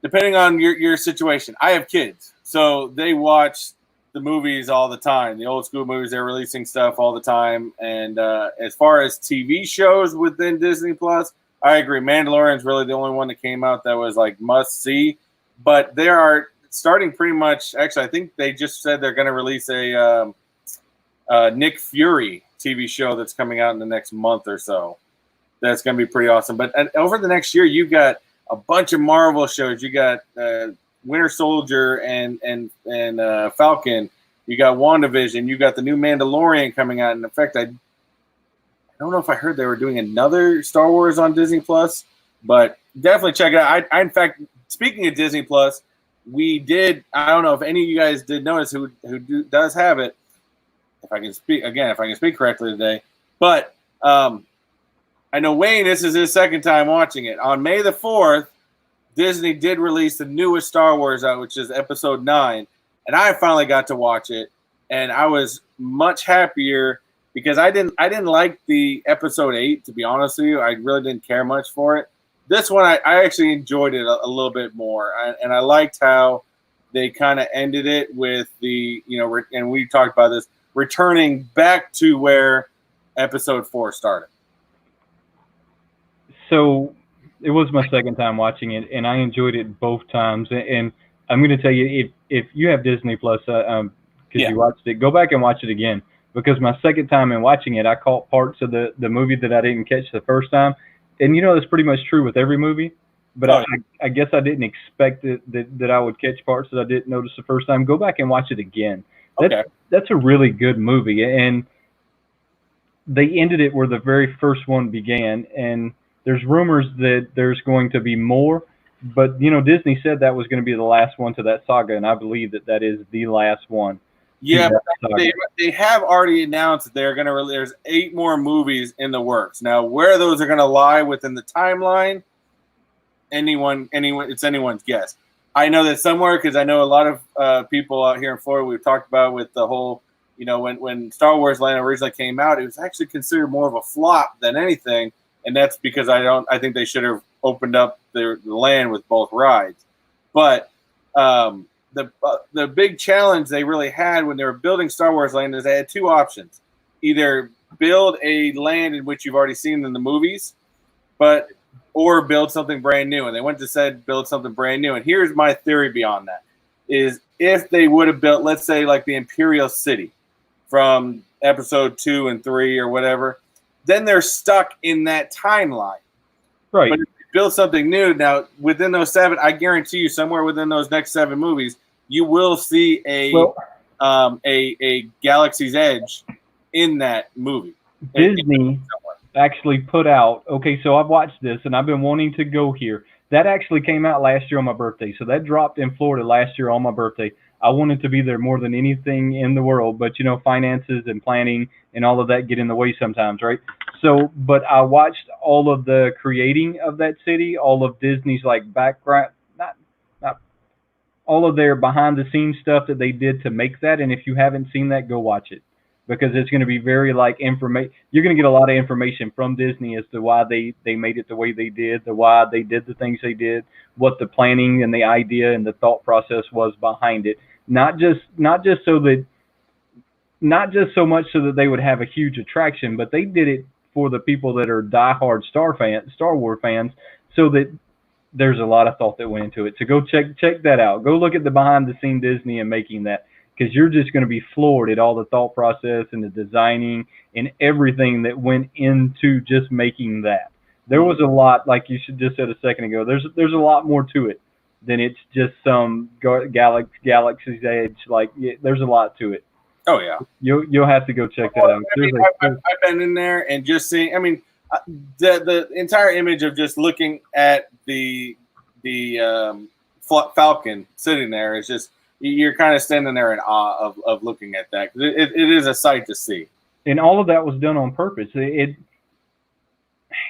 your situation. I have kids, so they watch the movies all the time. The old school movies, they're releasing stuff all the time. And as far as TV shows within Disney Plus, I agree. Mandalorian's really the only one that came out that was like must see. But they are starting pretty much. Actually, I think they just said they're going to release a Nick Fury TV show that's coming out in the next month or so. That's going to be pretty awesome. But over the next year, you've got a bunch of Marvel shows. You got Winter Soldier and Falcon. You got WandaVision. You got the new Mandalorian coming out. In fact, I don't know if I heard they were doing another Star Wars on Disney Plus, but definitely check it out. I in fact, speaking of Disney Plus, we did. I don't know if any of you guys did notice who does have it. If I can speak correctly today, but I know Wayne. This is his second time watching it. On May the 4th, Disney did release the newest Star Wars out, which is Episode 9, and I finally got to watch it, and I was much happier because I didn't like the Episode 8, to be honest with you. I really didn't care much for it. This one, I actually enjoyed it a little bit more, and I liked how they kind of ended it with the, and we talked about this, returning back to where Episode 4 started. So it was my second time watching it, and I enjoyed it both times. And I'm going to tell you, if you have Disney Plus, because you watched it, go back and watch it again. Because my second time in watching it, I caught parts of the movie that I didn't catch the first time. And that's pretty much true with every movie. But I guess I didn't expect that I would catch parts that I didn't notice the first time. Go back and watch it again. That's a really good movie. And they ended it where the very first one began. And there's rumors that there's going to be more. But, Disney said that was going to be the last one to that saga. And I believe that is the last one. Yeah, but they have already announced that they're going to there's 8 more movies in the works. Now, where those are going to lie within the timeline, it's anyone's guess. I know that somewhere, because I know a lot of people out here in Florida, we've talked about with the whole, when Star Wars Land originally came out, it was actually considered more of a flop than anything, and that's because I think they should have opened up the land with both rides. But the big challenge they really had when they were building Star Wars Land is they had 2 options: either build a land in which you've already seen in the movies, or build something brand new. And they went to said build something brand new. And here's my theory beyond that: is if they would have built, let's say, like the Imperial City from Episode 2 and 3 or whatever, then they're stuck in that timeline. Right. But if you build something new, now within those 7, I guarantee you, somewhere within those next 7 movies, you will see a Galaxy's Edge in that movie. Disney actually put out, okay, so I've watched this and I've been wanting to go here. That actually came out last year on my birthday. So that dropped in Florida last year on my birthday. I wanted to be there more than anything in the world, but finances and planning and all of that get in the way sometimes, right? So, but I watched all of the creating of that city, all of Disney's background, not all of their behind the scenes stuff that they did to make that. And if you haven't seen that, go watch it, because it's going to be very information. You're going to get a lot of information from Disney as to why they made it the way they did, why they did the things they did, what the planning and the idea and the thought process was behind it. Not just so much so that they would have a huge attraction, but they did it for the people that are diehard Star Wars fans, so that there's a lot of thought that went into it. So go check that out. Go look at the behind the scene Disney and making that, because you're just going to be floored at all the thought process and the designing and everything that went into just making that. There was a lot, like you just said a second ago, there's a lot more to it than it's just some Galaxy's Edge. There's a lot to it. Oh, yeah. You'll have to go check that out. I've been in there and just seeing, the entire image of just looking at the Falcon sitting there is just, you're kind of standing there in awe of looking at that. It is a sight to see. And all of that was done on purpose.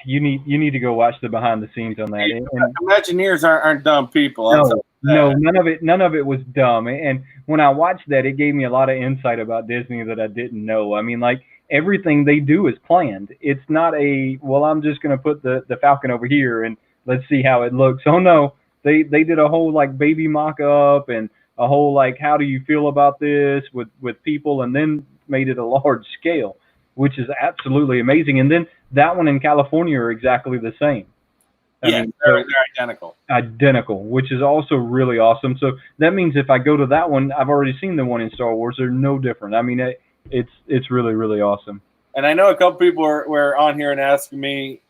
You need to go watch the behind the scenes on that. And Imagineers aren't dumb people. No, none of it was dumb. And when I watched that, it gave me a lot of insight about Disney that I didn't know. Everything they do is planned. It's not I'm just going to put the Falcon over here and let's see how it looks. Oh no, they did a whole baby mock-up and a whole how do you feel about this with people, and then made it a large scale, which is absolutely amazing. And then that one in California are exactly the same. They're identical. Identical, which is also really awesome. So that means if I go to that one, I've already seen the one in Star Wars. They're no different. It's really, really awesome. And I know a couple people were on here and asking me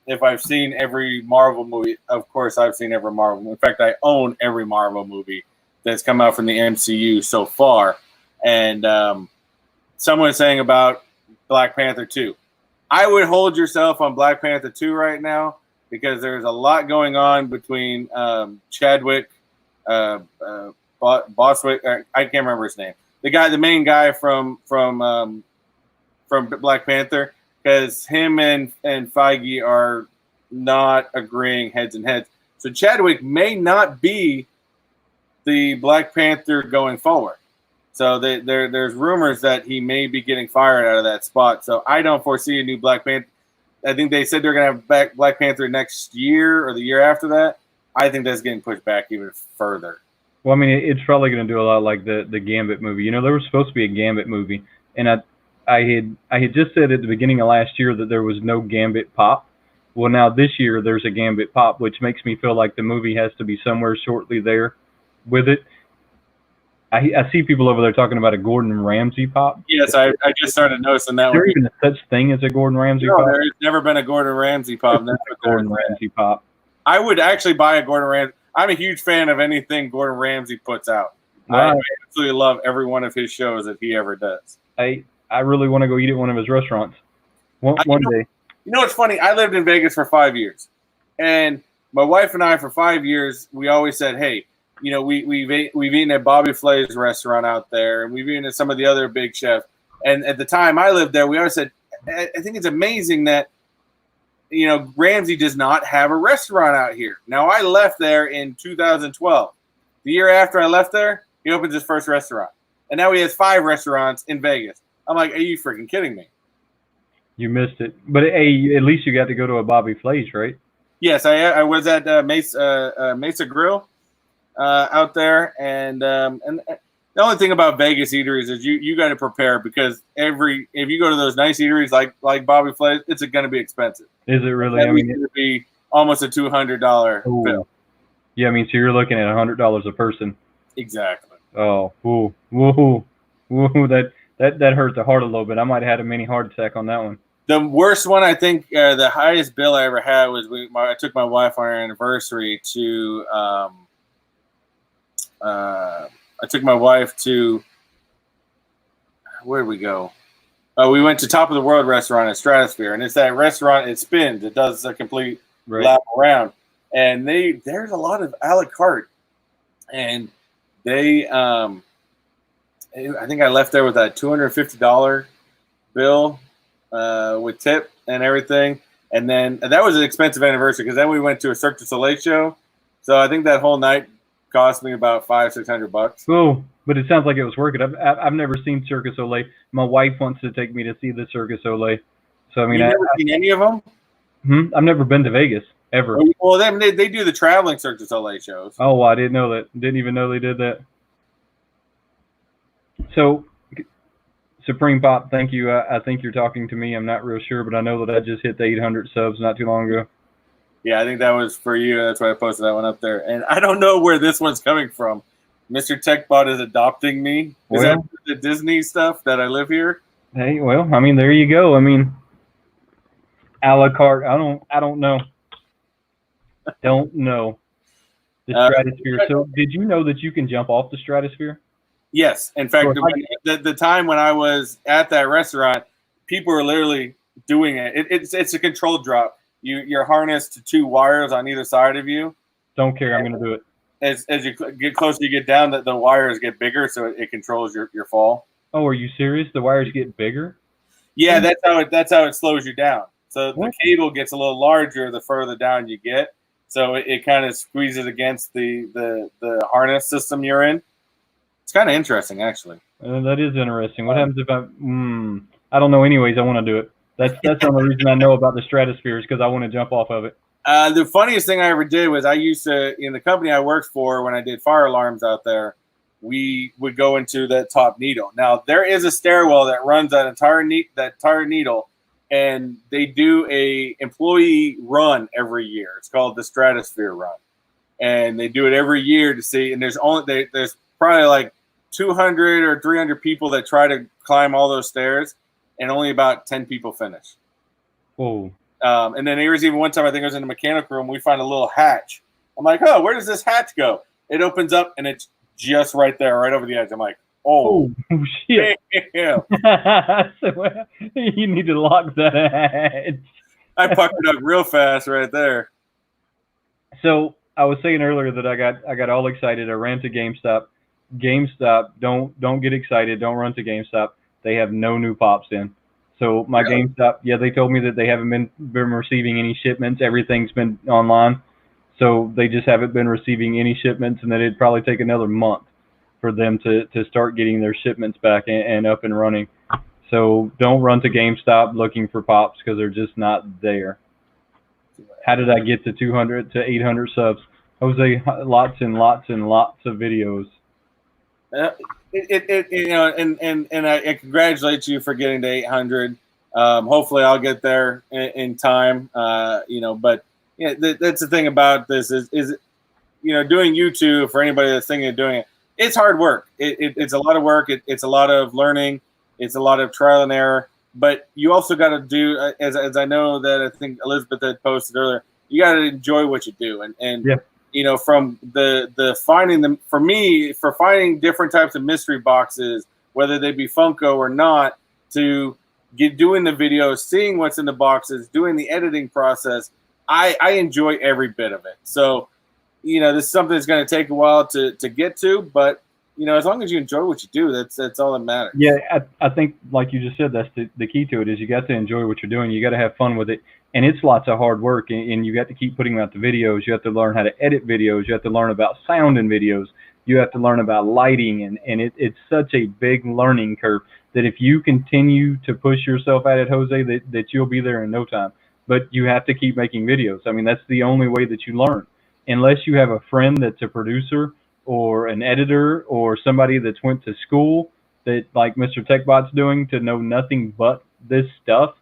if I've seen every Marvel movie. Of course, I've seen every Marvel movie. In fact, I own every Marvel movie that's come out from the MCU so far. And someone was saying about Black Panther 2. I would hold yourself on Black Panther 2 right now because there's a lot going on between Chadwick, Boswick. I can't remember his name. The main guy from Black Panther, because him and Feige are not agreeing heads and heads. So Chadwick may not be the Black Panther going forward. So there's rumors that he may be getting fired out of that spot. So I don't foresee a new Black Panther. I think they said they're going to have back Black Panther next year or the year after that. I think that's getting pushed back even further. Well, I mean, it's probably going to do a lot like the Gambit movie. You know, there was supposed to be a Gambit movie, and I had just said at the beginning of last year that there was no Gambit pop. Well, now this year there's a Gambit pop, which makes me feel like the movie has to be somewhere shortly there with it. I see people over there talking about a Gordon Ramsay pop. Yes, I just started noticing that. Is there even such thing as a Gordon Ramsay pop? There's never been a Gordon Ramsay pop. Never a Gordon Ramsay pop. I would actually buy a Gordon Ramsay. I'm a huge fan of anything Gordon Ramsay puts out. Wow. I absolutely love every one of his shows that he ever does. I really want to go eat at one of his restaurants one day. You know what's funny? I lived in Vegas for 5 years, and my wife and I for 5 years we always said, "Hey, you know, we've eaten at Bobby Flay's restaurant out there, and we've eaten at some of the other big chefs." And at the time I lived there, we always said, "I think it's amazing that, you know, Ramsay does not have a restaurant out here." Now, I left there in 2012. The year after I left there, he opens his first restaurant, and now he has 5 restaurants in Vegas. I'm like, are you freaking kidding me? You missed it, but hey, at least you got to go to a Bobby Flay's, right? Yes, I was at Mesa Grill out there, and the only thing about Vegas eateries is you got to prepare, because if you go to those nice eateries like Bobby Flay's, it's going to be expensive. Is it really? I mean, it's going to be almost a $200 bill. Yeah, I mean, so you're looking at $100 a person. Exactly. Oh, woo, that hurt the heart a little bit. I might have had a mini heart attack on that one. The worst one, I think, the highest bill I ever had was I took my wife on our anniversary to. I took my wife to. Where did we go? We went to Top of the World restaurant at Stratosphere, and it's that restaurant. It spins. It does a complete lap around, and there's a lot of a la carte, and they. I think I left there with a $250 bill with tip and everything. And that was an expensive anniversary, because then we went to a Cirque du Soleil show. So I think that whole night cost me about $500-600. Oh, but it sounds like it was working. I've never seen Cirque du Soleil. My wife wants to take me to see the Cirque du Soleil. So I mean, you've never seen any of them? I've never been to Vegas ever. Well, they do the traveling Cirque du Soleil shows. Oh, I didn't know that. Didn't even know they did that. So, Supreme Pop, thank you. I think you're talking to me. I'm not real sure, but I know that I just hit the 800 subs not too long ago. Yeah, I think that was for you. That's why I posted that one up there. And I don't know where this one's coming from. Mr. Techbot is adopting me. Is that the Disney stuff that I live here? Hey, well, I mean, there you go. I mean, a la carte. I don't know. Don't know. The Stratosphere. So, did you know that you can jump off the Stratosphere? Yes. In fact, the time when I was at that restaurant, people were literally doing it. It's a controlled drop. You're harnessed to 2 wires on either side of you. Don't care. I'm going to do it. As you get closer, you get down, the wires get bigger, so it controls your fall. Oh, are you serious? The wires get bigger? Yeah, that's how it slows you down. So the cable gets a little larger the further down you get. So it kind of squeezes against the harness system you're in. It's kind of interesting, actually. That is interesting. What happens if I don't know. Anyways, I want to do it. That's the only reason I know about the Stratosphere, is because I want to jump off of it. The funniest thing I ever did was I used to, in the company I worked for, when I did fire alarms out there, we would go into that top needle. Now, there is a stairwell that runs that entire needle, and they do a employee run every year. It's called the Stratosphere Run, and they do it every year to see. And there's probably like 200 or 300 people that try to climb all those stairs, and only about 10 people finish. Oh. And then there was even one time, I think I was in the mechanical room, we find a little hatch. I'm like, oh, where does this hatch go? It opens up, and it's just right there, right over the edge. I'm like, Oh, shit! damn. So, you need to lock that hatch. I puckered up real fast right there. So I was saying earlier that I got all excited. I ran to GameStop. GameStop, don't get excited. Don't run to GameStop. They have no new pops in. So my GameStop, they told me that they haven't been receiving any shipments. Everything's been online. So they just haven't been receiving any shipments, and that it'd probably take another month for them to start getting their shipments back and up and running. So don't run to GameStop looking for pops because they're just not there. How did I get to 200 to 800 subs? Jose, lots and lots and lots of videos. And I congratulate you for getting to 800. Hopefully, I'll get there in time. But that's the thing about this is doing YouTube for anybody that's thinking of doing it. It's hard work. It's a lot of work. It's a lot of learning. It's a lot of trial and error. But you also got to do, as I know that I think Elizabeth had posted earlier, you got to enjoy what you do. And from the finding them, for me, for finding different types of mystery boxes, whether they be Funko or not, to doing the videos, seeing what's in the boxes, doing the editing process, I enjoy every bit of it. So, this is something that's going to take a while to get to, but as long as you enjoy what you do, that's all that matters. Yeah, I think, like you just said, that's the key to it is you got to enjoy what you're doing. You got to have fun with it. And it's lots of hard work, and you got to keep putting out the videos. You have to learn how to edit videos. You have to learn about sound in videos. You have to learn about lighting, and it's such a big learning curve that if you continue to push yourself at it, Jose, that you'll be there in no time. But you have to keep making videos. I mean, that's the only way that you learn. Unless you have a friend that's a producer or an editor or somebody that's went to school that like Mr. Techbot's doing to know nothing but this stuff,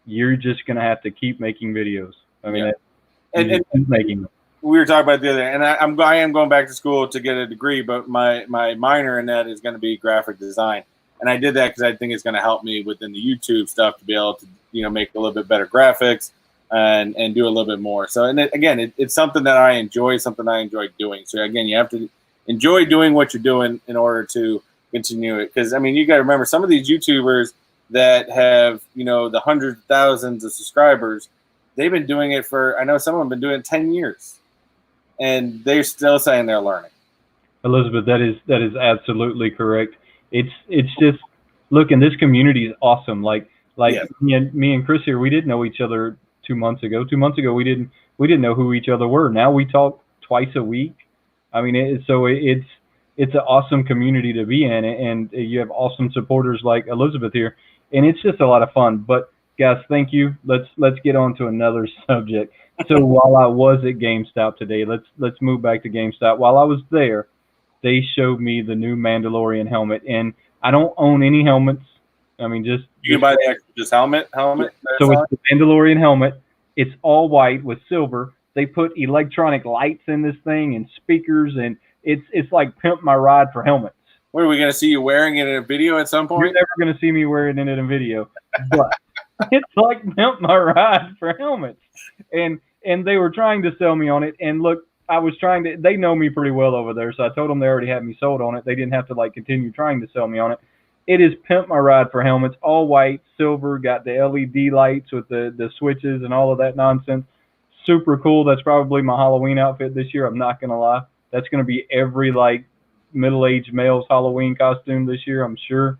you're just going to have to keep making videos. I mean, and making them. We were talking about the other day, and I am going back to school to get a degree, but my minor in that is going to be graphic design. And I did that because I think it's going to help me within the YouTube stuff to be able to, make a little bit better graphics and do a little bit more. So, and it's something that I enjoy, something I enjoy doing. So again, you have to enjoy doing what you're doing in order to continue it. Because, I mean, you got to remember some of these YouTubers that have, the hundreds of thousands of subscribers, they've been doing it for, I know some of them have been doing it 10 years. And they're still saying they're learning. Elizabeth, that is absolutely correct. It's just, look, and this community is awesome. Like yes. me and Chris here, we didn't know each other 2 months ago. 2 months ago, we didn't know who each other were. Now we talk twice a week. I mean, it's an awesome community to be in, and you have awesome supporters like Elizabeth here, and it's just a lot of fun. But guys, thank you. Let's get on to another subject. So while I was at GameStop today, let's move back to GameStop. While I was there, they showed me the new Mandalorian helmet, and I don't own any helmets. I mean, you can buy the extra just helmet. So it's the Mandalorian helmet. It's all white with silver. They put electronic lights in this thing and speakers, and it's like Pimp My Ride for helmets. What, are we going to see you wearing it in a video at some point? You're never going to see me wearing it in a video, but it's like Pimp My Ride for helmets. And they were trying to sell me on it. And look, they know me pretty well over there, so I told them they already had me sold on it. They didn't have to continue trying to sell me on it. It is Pimp My Ride for helmets, all white, silver, got the LED lights with the switches and all of that nonsense. Super cool. That's probably my Halloween outfit this year. I'm not going to lie. That's going to be every middle-aged male's Halloween costume this year, I'm sure,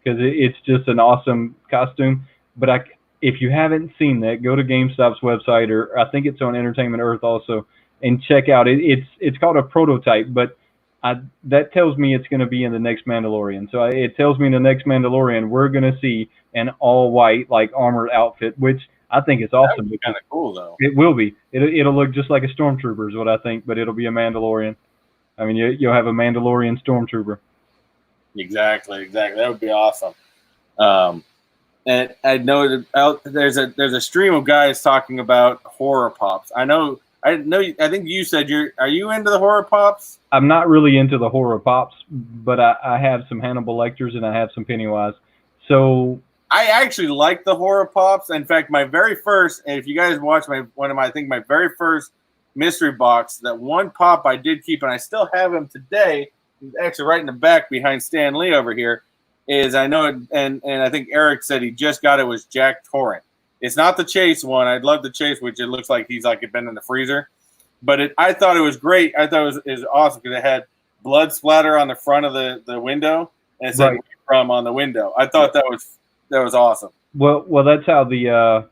because it's just an awesome costume. But if you haven't seen that, go to GameStop's website, or I think it's on Entertainment Earth also, and check out it. It's called a prototype, but that tells me it's going to be in the next Mandalorian. So it tells me in the next Mandalorian we're going to see an all-white armored outfit, which I think is awesome. That would be kind of cool, though. It will be. It'll look just like a stormtrooper is what I think, but it'll be a Mandalorian. I mean, you'll have a Mandalorian stormtrooper. Exactly. That would be awesome. And I know there's a stream of guys talking about horror pops. I think you said are you into the horror pops? I'm not really into the horror pops, but I have some Hannibal Lecters and I have some Pennywise. So I actually like the horror pops. In fact, my very first, and if you guys watch my very first mystery box, that one pop I did keep, and I still have him today, actually right in the back behind Stan Lee over here, is I know it, and I think Eric said he just got it, was Jack Torrance. It's not the Chase one. I'd love the Chase, which it looks like he's like been in the freezer. But I thought it was great. I thought it was awesome because it had blood splatter on the front of the window, and it said "from" on the window. I thought that was awesome. Well, that's how the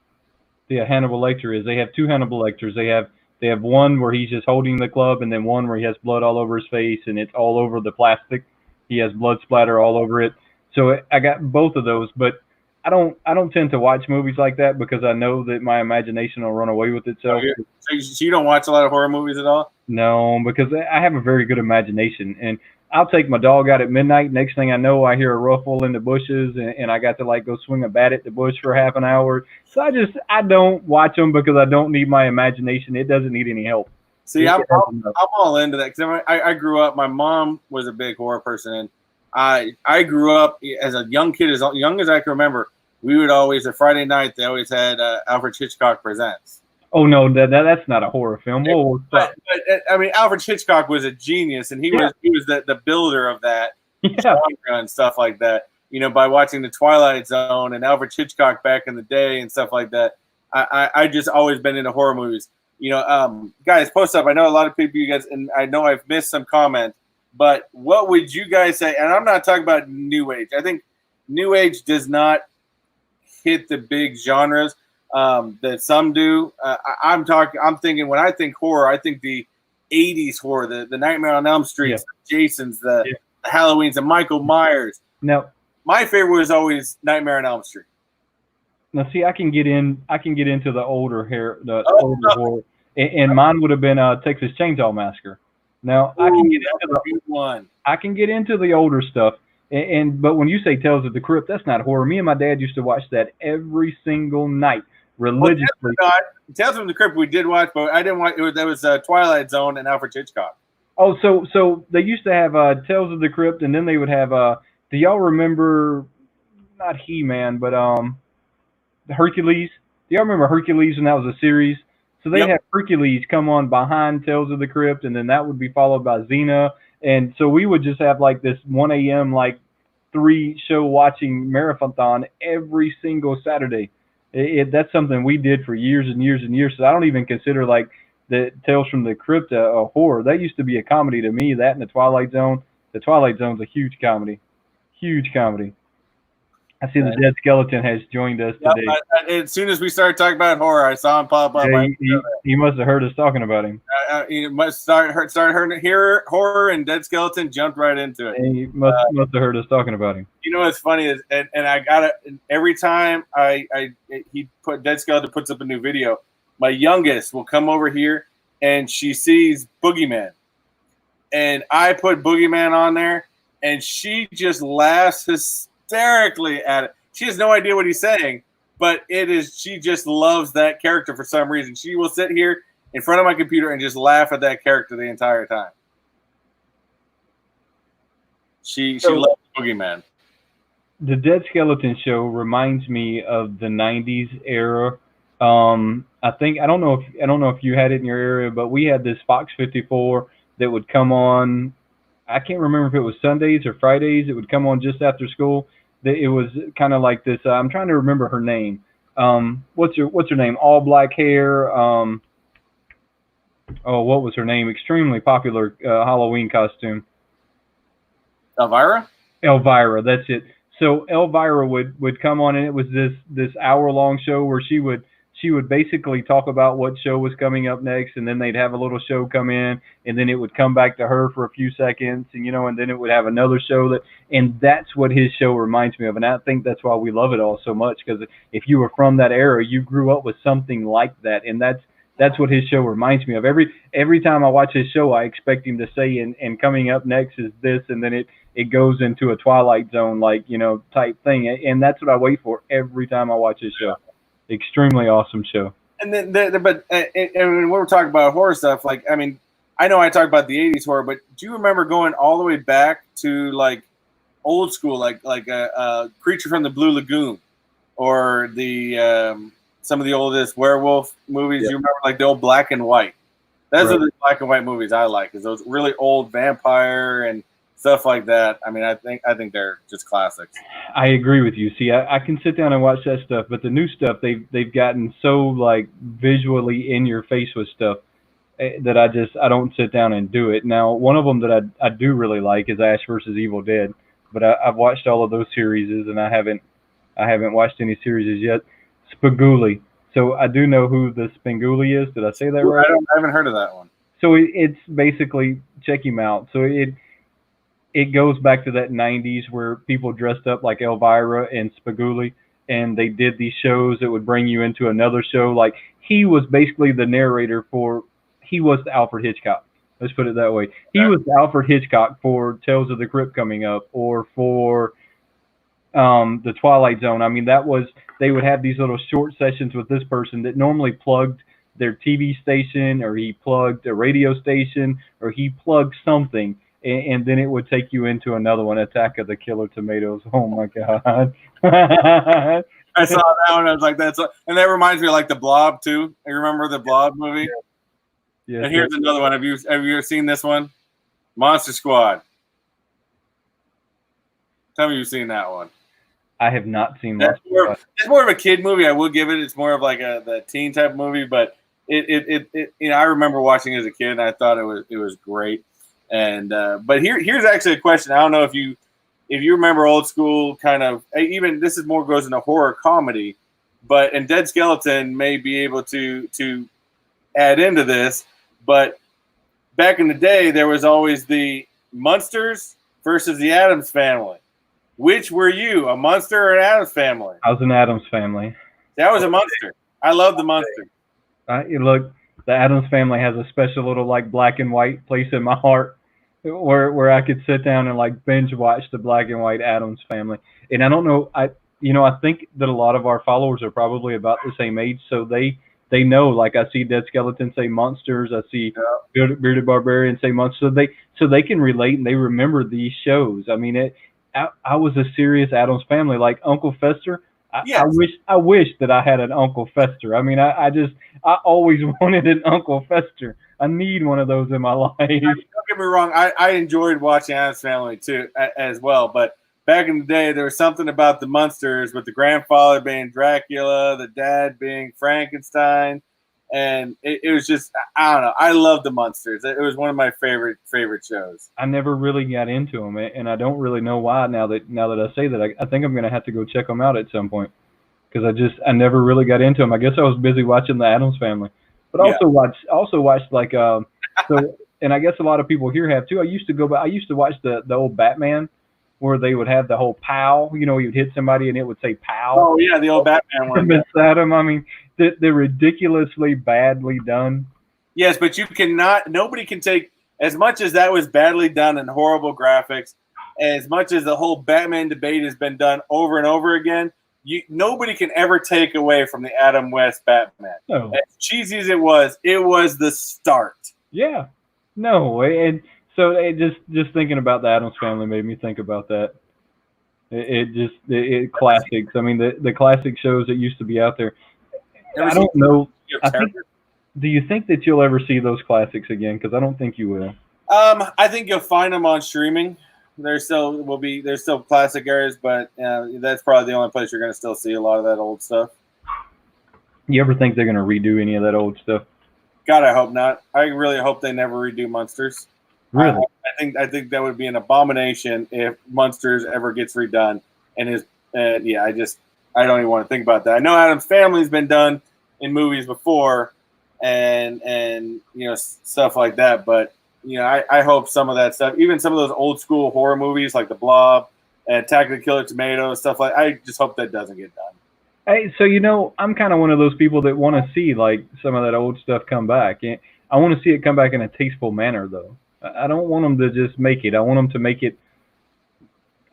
Hannibal Lecter is. They have two Hannibal Lecters. They have one where he's just holding the club, and then one where he has blood all over his face, and it's all over the plastic. He has blood splatter all over it. So I got both of those, but I don't tend to watch movies like that because I know that my imagination will run away with itself. So you don't watch a lot of horror movies at all? No, because I have a very good imagination, and I'll take my dog out at midnight. Next thing I know, I hear a ruffle in the bushes, and I got to like go swing a bat at the bush for half an hour. So I don't watch them because I don't need my imagination. It doesn't need any help. See, I'm all into that because I grew up. My mom was a big horror person, and I grew up as a young kid, as young as I can remember. We would always, a Friday night, they always had Alfred Hitchcock Presents. Oh no, that's not a horror film. Whoa, but I mean, Alfred Hitchcock was a genius, and he was the builder of that genre and stuff like that. You know, by watching The Twilight Zone and Alfred Hitchcock back in the day and stuff like that. I just always been into horror movies. You know, guys, post up. I know a lot of people, you guys, and I know I've missed some comments, but what would you guys say? And I'm not talking about New Age. I think New Age does not hit the big genres that some do. I'm thinking when I think horror, I think the 80s horror, the Nightmare on Elm Street, the Jasons, the Halloweens, the Michael Myers. Now, my favorite was always Nightmare on Elm Street. Now, see, I can get into the older older horror, and mine would have been Texas Chainsaw Massacre. Now, I can get into the older stuff, but when you say Tales of the Crypt, that's not horror. Me and my dad used to watch that every single night religiously. Tales of the Crypt we did watch, but I didn't watch. There was Twilight Zone and Alfred Hitchcock. Oh, so they used to have Tales of the Crypt, and then they would have. Do y'all remember? Not He-Man, but Hercules. Do y'all remember Hercules when that was a series? So they had Hercules come on behind Tales of the Crypt, and then that would be followed by Xena. And so we would just have like this 1 a.m. like 3-show watching marathon every single Saturday. That's something we did for years and years and years. So I don't even consider like the Tales from the Crypt a horror. That used to be a comedy to me. That and the Twilight Zone. The Twilight Zone's a huge comedy. Huge comedy. I see the Dead Skeleton has joined us today. As soon as we started talking about horror, I saw him pop up. Yeah, he must have heard us talking about him. He must start hearing horror, and Dead Skeleton jumped right into it. He must have heard us talking about him. You know what's funny is, and I got it every time Dead Skeleton puts up a new video. My youngest will come over here, and she sees Boogeyman, and I put Boogeyman on there, and she just laughs hysterically at it. She has no idea what he's saying, but she just loves that character for some reason. She will sit here in front of my computer and just laugh at that character the entire time. She loves Boogeyman. The Dead Skeleton show reminds me of the 90s era. I don't know if you had it in your area, but we had this Fox 54 that would come on. I can't remember if it was Sundays or Fridays. It would come on just after school. It was kind of like this. I'm trying to remember her name. What's her name? All black hair. What was her name? Extremely popular Halloween costume. Elvira, that's it. So Elvira would come on, and it was this hour-long show where she would basically talk about what show was coming up next, and then they'd have a little show come in, and then it would come back to her for a few seconds, and then it would have another show and that's what his show reminds me of, and I think that's why we love it all so much, because if you were from that era, you grew up with something like that, and that's what his show reminds me of. Every time I watch his show, I expect him to say, and coming up next is this, and then it goes into a Twilight Zone type thing, and that's what I wait for every time I watch his show. Extremely awesome show. And then, but when we're talking about horror stuff, I know I talk about the 80s horror, but do you remember going all the way back to like old school, like a Creature from the Blue Lagoon, or the some of the oldest werewolf movies? You remember like the old black and white? Those are the black and white movies I like, is those really old vampire and stuff like that. I mean, I think they're just classics. I agree with you. See, I can sit down and watch that stuff, but the new stuff they've gotten so like visually in your face with stuff that I don't sit down and do it. Now, one of them that I do really like is Ash versus Evil Dead, but I've watched all of those series and I haven't watched any series yet. Spaguli. So I do know who the Spanguli is. Did I say that right? I haven't heard of that one. So it's basically, check him out. So it goes back to that 90s where people dressed up like Elvira and Spaguli, and they did these shows that would bring you into another show. Like, he was basically the narrator he was the Alfred Hitchcock. Let's put it that way. He was the Alfred Hitchcock for Tales of the Crypt coming up, or for the Twilight Zone. I mean, they would have these little short sessions with this person that normally plugged their TV station, or he plugged a radio station, or he plugged something, and then it would take you into another one, Attack of the Killer Tomatoes. Oh my God. I saw that one. I was like, and that reminds me of like the Blob too. You remember the Blob movie? Yeah. And here's another one. Have you ever seen this one? Monster Squad. Tell me you've seen that one. I have not seen that. It's more of a kid movie. I will give it. It's more of like the teen type movie, but it I remember watching it as a kid and I thought it was great. And but here's actually a question. I don't know if you remember old school kind of, even this is more goes into horror comedy, and Dead Skeleton may be able to add into this, but back in the day there was always the Munsters versus the Addams Family. Which were you, a Munster or an Addams Family? I was an Addams Family. That was a Munster. I love the Munster. Look, the Addams Family has a special little like black and white place in my heart where I could sit down and like binge watch the black and white Addams Family. And I don't know, I think that a lot of our followers are probably about the same age, so they know. Like, I see Dead Skeleton say Monsters, I see Bearded Barbarian say Monsters, so they can relate and they remember these shows. I mean, I was a serious Addams Family, like Uncle Fester. I wish that I had an Uncle Fester. I mean, I always wanted an Uncle Fester. I need one of those in my life. Don't get me wrong. I enjoyed watching Addams Family too, as well. But back in the day, there was something about the Munsters, with the grandfather being Dracula, the dad being Frankenstein, and it was just, I don't know. I love the Munsters. It was one of my favorite shows. I never really got into them, and I don't really know why. Now that I say that, I think I'm gonna have to go check them out at some point, because I never really got into them. I guess I was busy watching the Addams Family, but also watched like so. And I guess a lot of people here have too. I used to watch the old Batman, where they would have the whole pow. You'd hit somebody and it would say pow. Oh yeah, the old Batman one. Miss Adam. I mean, they're ridiculously badly done. Yes, but nobody can take, as much as that was badly done and horrible graphics, as much as the whole Batman debate has been done over and over again, nobody can ever take away from the Adam West Batman. No. As cheesy as it was the start. Yeah. No, and so just thinking about the Addams Family made me think about that. It classics. I mean, the classic shows that used to be out there. I don't know. Do you think that you'll ever see those classics again? Because I don't think you will. I think you'll find them on streaming. There's still classic areas, but that's probably the only place you're going to still see a lot of that old stuff. You ever think they're going to redo any of that old stuff? God, I hope not. I really hope they never redo Munsters. Really? I think that would be an abomination if Munsters ever gets redone. I don't even want to think about that. I know Addams Family's been done in movies before, and stuff like that. But I hope some of that stuff, even some of those old school horror movies like The Blob and Attack of the Killer Tomatoes, stuff like, I just hope that doesn't get done. Hey, so I'm kind of one of those people that want to see like some of that old stuff come back. I want to see it come back in a tasteful manner, though. I don't want them to just make it. I want them to make it.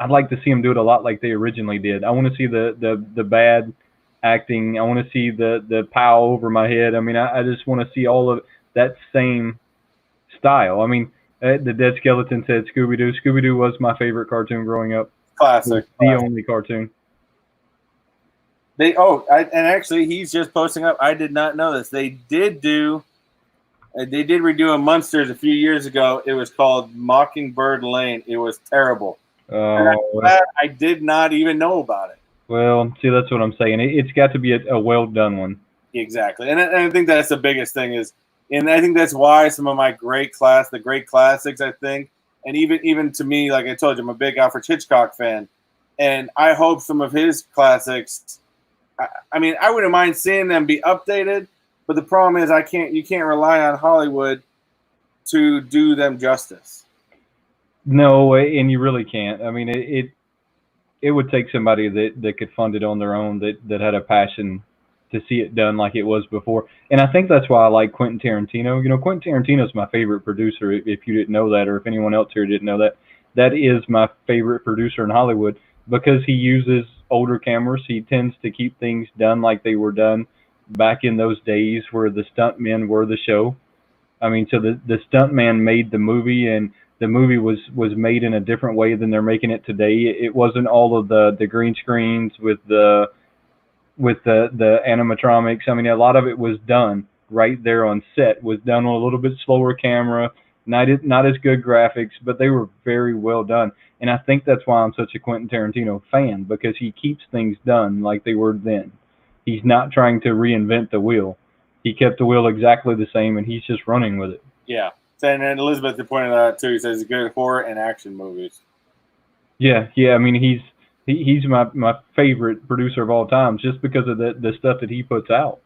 I'd like to see them do it a lot like they originally did. I want to see the bad acting. I want to see the pow over my head. I mean, I just want to see all of that same style. I mean, the Dead Skeleton said Scooby-Doo. Scooby-Doo was my favorite cartoon growing up. Classic. The only cartoon. And actually, he's just posting up. I did not know this. They did do They did redo a Munsters a few years ago. It was called Mockingbird Lane. It was terrible. And I'm glad I did not even know about it. Well, see, that's what I'm saying. It's got to be a well done one. Exactly, and I think that's the biggest thing is, and I think that's why some of my the great classics, I think, and even to me, like I told you, I'm a big Alfred Hitchcock fan, and I hope some of his classics. I mean, I wouldn't mind seeing them be updated, but the problem is you can't rely on Hollywood to do them justice. No, and you really can't. I mean, it would take somebody that could fund it on their own, that had a passion to see it done like it was before. And I think that's why I like Quentin Tarantino. You know, Quentin Tarantino's my favorite producer, if you didn't know that, or if anyone else here didn't know that. That is my favorite producer in Hollywood because he uses older cameras. He tends to keep things done like they were done back in those days where the stuntmen were the show. I mean, so the stuntman made the movie, and the movie was made in a different way than they're making it today. It wasn't all of the green screens with the animatronics. I mean, a lot of it was done right there on set, was done on a little bit slower camera, not as good graphics, but they were very well done. And I think that's why I'm such a Quentin Tarantino fan, because he keeps things done like they were then. He's not trying to reinvent the wheel. He kept the wheel exactly the same, and he's just running with it. Yeah. And Elizabeth pointed out too. He says good horror and action movies. Yeah. I mean, he's my favorite producer of all time just because of the stuff that he puts out.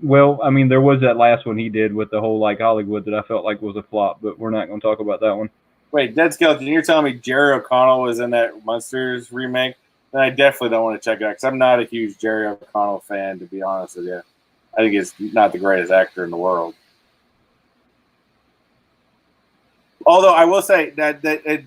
Well, I mean, there was that last one he did with the whole like Hollywood that I felt like was a flop, but we're not going to talk about that one. Wait, Dead Skeleton, you're telling me Jerry O'Connell was in that Munsters remake? Then I definitely don't want to check it out because I'm not a huge Jerry O'Connell fan, to be honest with you. I think he's not the greatest actor in the world. Although I will say that Dead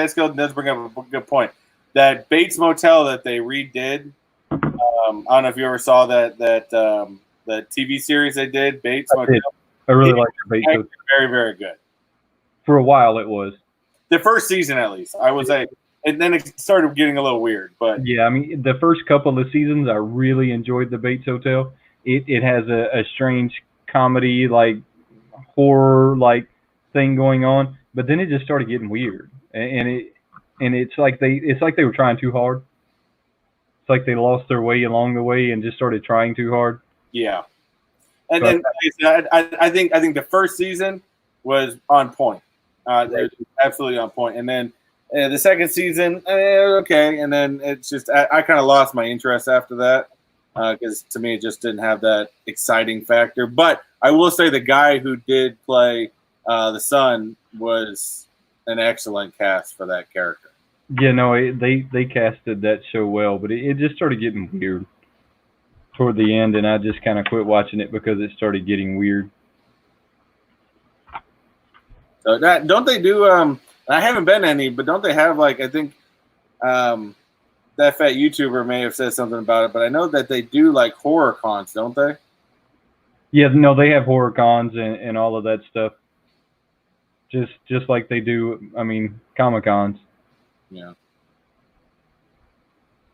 Skeleton does bring up a good point. That Bates Motel that they redid, I don't know if you ever saw that the TV series they did, Bates Motel. I really liked Bates Motel. Very, very good. For a while, it was. The first season, at least, I would say. And then it started getting a little weird. But yeah, I mean, the first couple of seasons, I really enjoyed the Bates Hotel. It has a strange comedy, like horror, like thing going on, but then it just started getting weird, and it's like they were trying too hard. It's like they lost their way along the way and just started trying too hard. Yeah, and then I think the first season was on point. It was absolutely on point, and then the second season, okay, and then it's just I kind of lost my interest after that because to me it just didn't have that exciting factor. But I will say the guy who did play the son was an excellent cast for that character. Yeah, no, they casted that show well, but it just started getting weird toward the end, and I just kind of quit watching it because it started getting weird. So don't they do? I haven't been any, but don't they have like I think that fat YouTuber may have said something about it, but I know that they do like horror cons, don't they? Yeah, no, they have horror cons and all of that stuff. Just like they do, I mean, Comic Cons. Yeah.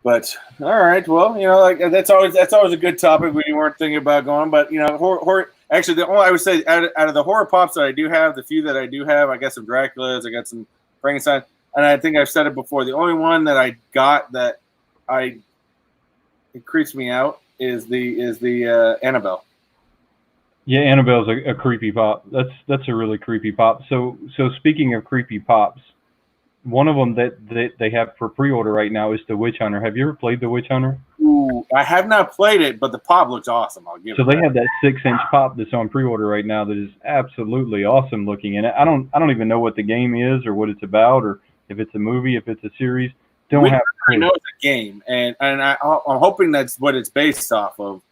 But all right, well, you know, like that's always a good topic when you weren't thinking about going. But you know, horror. Actually, the only I would say out of the horror pops that I do have, the few that I do have, I got some Draculas, I got some Frankenstein, and I think I've said it before. The only one that I got that it creeps me out is the Annabelle. Yeah, Annabelle's a creepy pop. That's a really creepy pop. So speaking of creepy pops, one of them that they have for pre-order right now is the Witch Hunter. Have you ever played the Witch Hunter? Ooh, I have not played it, but the pop looks awesome. I'll give it. So they have that 6-inch pop that's on pre-order right now that is absolutely awesome looking. And I don't even know what the game is or what it's about or if it's a movie, if it's a series. I know it's a game, and I'm hoping that's what it's based off of.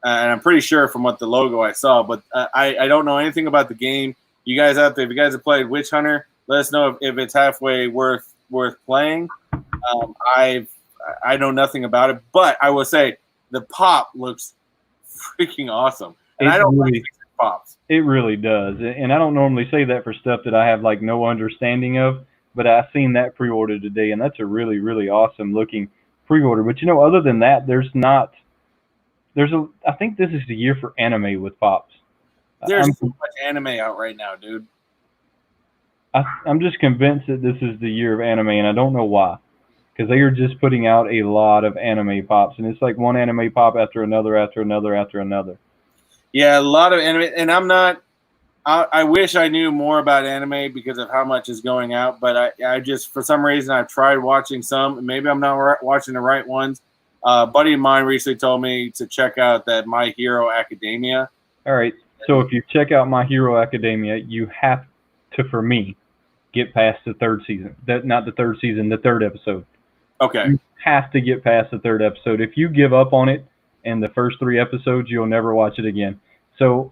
And I'm pretty sure from what the logo I saw, but I don't know anything about the game. You guys out there, if you guys have played Witch Hunter, let us know if it's halfway worth playing. I know nothing about it, but I will say the pop looks freaking awesome, and I don't really pops. It really does, and I don't normally say that for stuff that I have like no understanding of, but I seen that pre-order today, and that's a really, really awesome looking pre-order. But you know, other than that, I think this is the year for anime with pops. There's so much anime out right now, dude. I'm just convinced that this is the year of anime, and I don't know why. Because they are just putting out a lot of anime pops, and it's like one anime pop after another, after another, after another. Yeah, a lot of anime, and I'm not. I wish I knew more about anime because of how much is going out, but I just, for some reason, I've tried watching some, and maybe I'm not watching the right ones. A buddy of mine recently told me to check out that My Hero Academia. All right, so if you check out My Hero Academia, you have to, for me, get past the third season. Not the third season, the third episode. Okay. You have to get past the third episode. If you give up on it in the first 3 episodes, you'll never watch it again. So,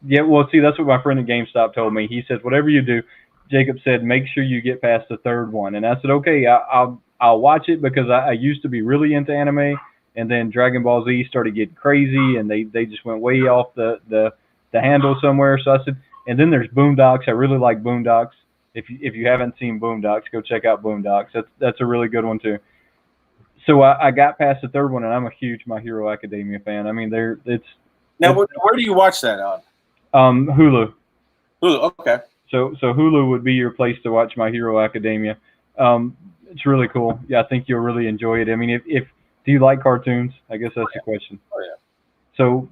yeah, well, see, that's what my friend at GameStop told me. He said, whatever you do, Jacob said, make sure you get past the third one. And I said, okay, I'll watch it because I used to be really into anime, and then Dragon Ball Z started getting crazy, and they just went way off the handle somewhere. So I said, and then there's Boondocks. I really like Boondocks. If you haven't seen Boondocks, go check out Boondocks. That's a really good one too. So I got past the third one, and I'm a huge My Hero Academia fan. I mean, where do you watch that on? Hulu. Hulu, okay. So Hulu would be your place to watch My Hero Academia. It's really cool. Yeah, I think you'll really enjoy it. I mean, if do you like cartoons? I guess that's the question. Oh yeah. So,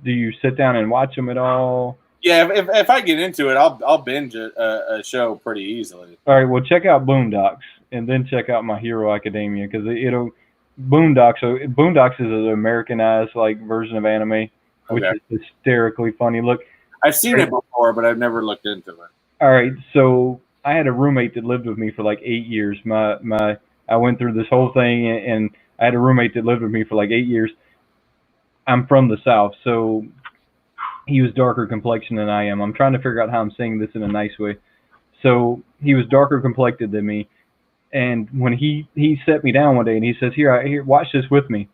do you sit down and watch them at all? Yeah, if I get into it, I'll binge a show pretty easily. All right, well, check out Boondocks and then check out My Hero Academia because Boondocks. So Boondocks is an Americanized version of anime, which is hysterically funny. Look, I've seen it before, but I've never looked into it. All right, so I had a roommate that lived with me for 8 years. I went through this whole thing, and I had a roommate that lived with me for 8 years. I'm from the South, so he was darker complexion than I am. I'm trying to figure out how I'm saying this in a nice way. So he was darker complected than me, and when he set me down one day and he says, "Here, watch this with me."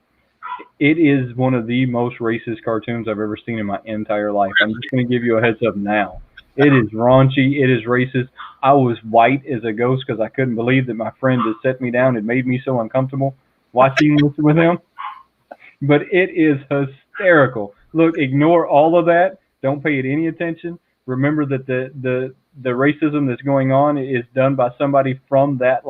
It is one of the most racist cartoons I've ever seen in my entire life. I'm just going to give you a heads up now. It is raunchy. It is racist. I was white as a ghost because I couldn't believe that my friend that set me down had made me so uncomfortable watching this with him. But it is hysterical. Look, ignore all of that. Don't pay it any attention. Remember that the racism that's going on is done by somebody from that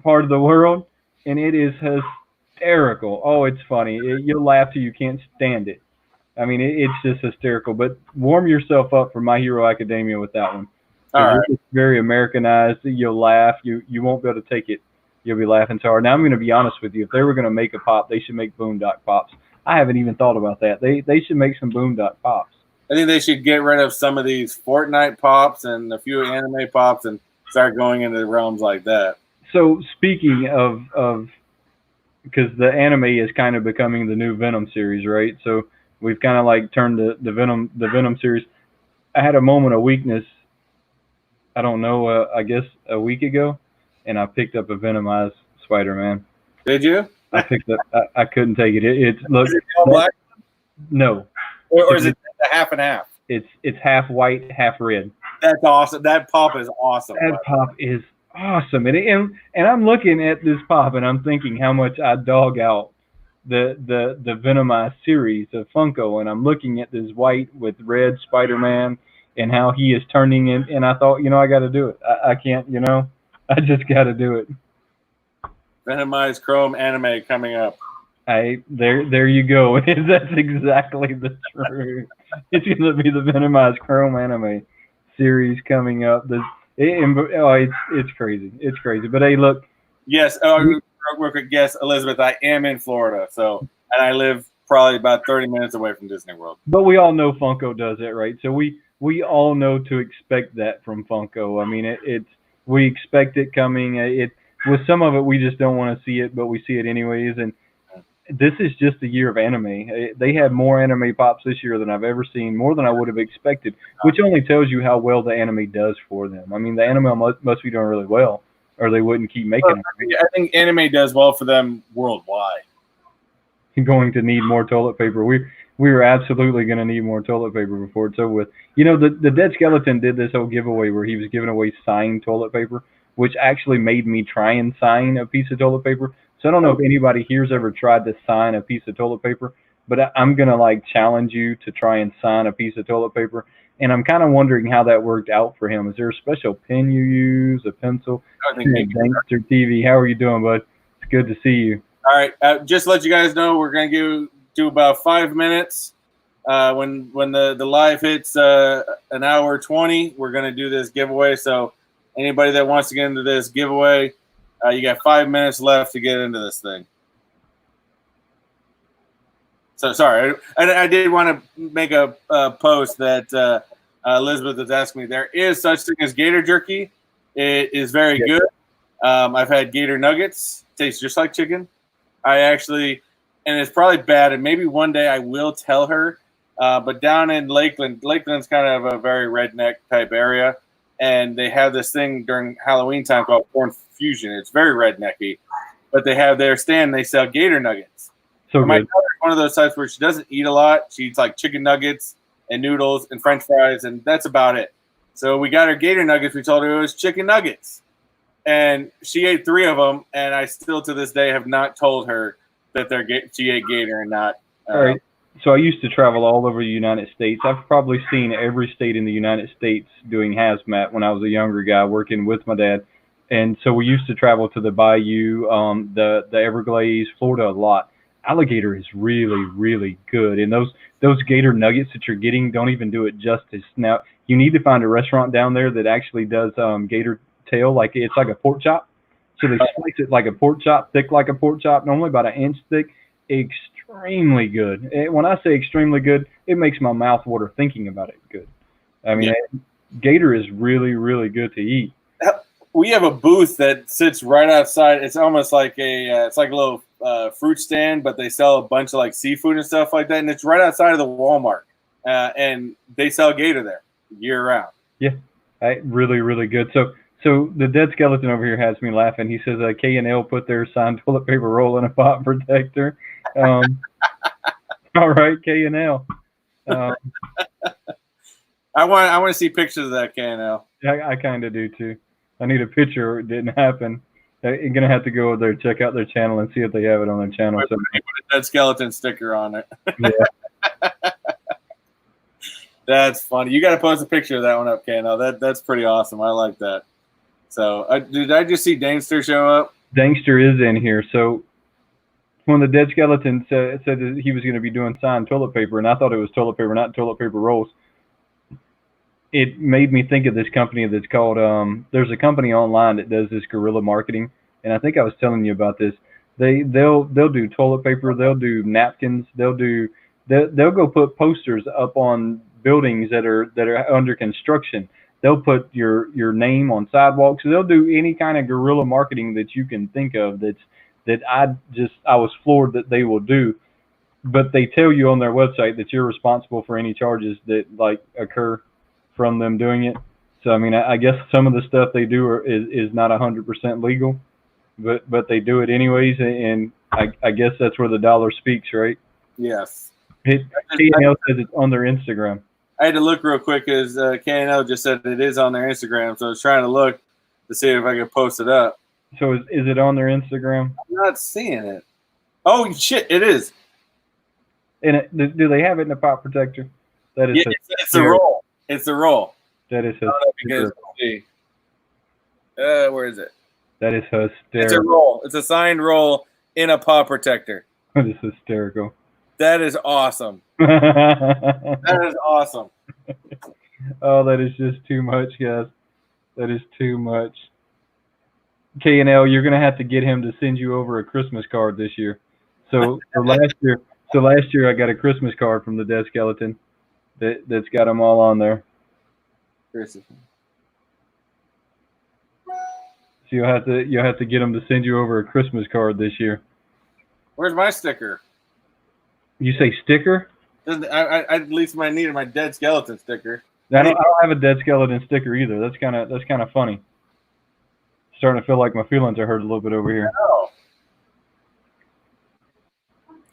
part of the world, and it is hysterical. Oh, it's funny. You'll laugh till you can't stand it. I mean, it's just hysterical. But warm yourself up for My Hero Academia with that one. All right. It's very Americanized. You'll laugh. You won't be able to take it. You'll be laughing so hard. Now, I'm going to be honest with you. If they were going to make a pop, they should make Boondock Pops. I haven't even thought about that. They should make some Boondock Pops. I think they should get rid of some of these Fortnite pops and a few anime pops and start going into realms like that. So speaking of because the anime is kind of becoming the new Venom series, right? So we've kind of turned the Venom series. I had a moment of weakness. I don't know. I guess a week ago, and I picked up a Venomized Spider-Man. Did you? I picked up. I couldn't take it. It's look. Is it all black? No. Or is it half and half? It's half white, half red. That's awesome. That pop is awesome. That pop is awesome. And I'm looking at this pop and I'm thinking how much I dog out the Venomized series of Funko, and I'm looking at this white with red Spider-Man and how he is turning in, and I thought, I got to do it. I can't, I just got to do it. Venomized Chrome anime coming up. There you go. That's exactly the truth. It's going to be the Venomized Chrome anime series coming up. It's crazy. It's crazy. But hey, look. Yes. Real quick. Yes, Elizabeth. I am in Florida, and I live probably about 30 minutes away from Disney World. But we all know Funko does that, right? So we all know to expect that from Funko. I mean, we expect it coming. With some of it, we just don't want to see it, but we see it anyways. And this is just a year of anime. They had more anime pops this year than I've ever seen, more than I would have expected, which only tells you how well the anime does for them. I mean, the anime must be doing really well, or they wouldn't keep making them. I think anime does well for them worldwide. Going to need more toilet paper. We are absolutely going to need more toilet paper before it's over with. The Dead Skeleton did this whole giveaway where he was giving away signed toilet paper, which actually made me try and sign a piece of toilet paper. So I don't know if anybody here's ever tried to sign a piece of toilet paper, but I'm gonna like challenge you to try and sign a piece of toilet paper. And I'm kind of wondering how that worked out for him. Is there a special pen you use, a pencil? I think Gangster TV, how are you doing, bud? It's good to see you. All right, just to let you guys know, we're gonna do about 5 minutes. When the live hits an hour 20, we're gonna do this giveaway. So anybody that wants to get into this giveaway, you got 5 minutes left to get into this thing. So sorry, I did want to make a post that Elizabeth is asking me. There is such thing as gator jerky. It is very good. I've had gator nuggets. Tastes just like chicken. I actually, and it's probably bad, and maybe one day I will tell her. But down in Lakeland's kind of a very redneck type area, and they have this thing during Halloween time called Corn Fusion. It's very rednecky, but they have their stand. They sell gator nuggets. So my daughter's one of those types where she doesn't eat a lot. She eats like chicken nuggets and noodles and French fries, and that's about it. So we got her gator nuggets. We told her it was chicken nuggets, and she ate 3 of them. And I still to this day have not told her that she ate gator and not. All right. So I used to travel all over the United States. I've probably seen every state in the United States doing hazmat when I was a younger guy working with my dad. And so we used to travel to the Bayou, the Everglades, Florida a lot. Alligator is really, really good. And those gator nuggets that you're getting don't even do it justice. Now, you need to find a restaurant down there that actually does gator tail. Like it's like a pork chop. So they slice it like a pork chop, thick like a pork chop, normally about 1 inch thick. Extremely good. And when I say extremely good, it makes my mouth water thinking about it good. I mean, gator is really, really good to eat. We have a booth that sits right outside. It's almost like it's like a little fruit stand, but they sell a bunch of like seafood and stuff like that. And it's right outside of the Walmart. And they sell gator there year round. Yeah, really, really good. So the dead skeleton over here has me laughing. He says K&L put their signed toilet paper roll in a pop protector. All right, K&L. I want to see pictures of that K&L. I kind of do too. I need a picture or it didn't happen. You're going to have to go over there, check out their channel, and see if they have it on their channel. Put a dead skeleton sticker on it. Yeah. That's funny. You got to post a picture of that one up, K&L. That's pretty awesome. I like that. So did I just see Dangster show up? Dangster is in here. So when the dead skeleton said that he was going to be doing signed toilet paper, and I thought it was toilet paper, not toilet paper rolls, it made me think of this company that's called there's a company online that does this guerrilla marketing, and I think I was telling you about this. They'll do toilet paper, they'll do napkins, they'll go put posters up on buildings that are under construction. They'll put your name on sidewalks. They'll do any kind of guerrilla marketing that you can think of that I was floored that they will do. But they tell you on their website that you're responsible for any charges that like occur from them doing it. So I mean, I guess some of the stuff they do is not 100% legal, but they do it anyways, and I guess that's where the dollar speaks, right? Yes. K&L says it's on their Instagram. I had to look real quick because K&L just said it is on their Instagram, so I was trying to look to see if I could post it up. So is it on their Instagram? I'm not seeing it. Oh shit, it is. And do they have it in the pop protector? That is it's a roll. It's a roll. That is hysterical. Where is it? That is hysterical. It's a roll. It's a signed roll in a paw protector. That is hysterical. That is awesome. That is awesome. Oh, that is just too much, guys. That is too much. K&L, you're gonna have to get him to send you over a Christmas card this year. So last year I got a Christmas card from the dead skeleton that's got them all on there. So you'll have to get him to send you over a Christmas card this year. Where's my sticker? You say sticker? I at least might need my dead skeleton sticker. I don't have a dead skeleton sticker either. That's kind of funny. Starting to feel like my feelings are hurt a little bit over here.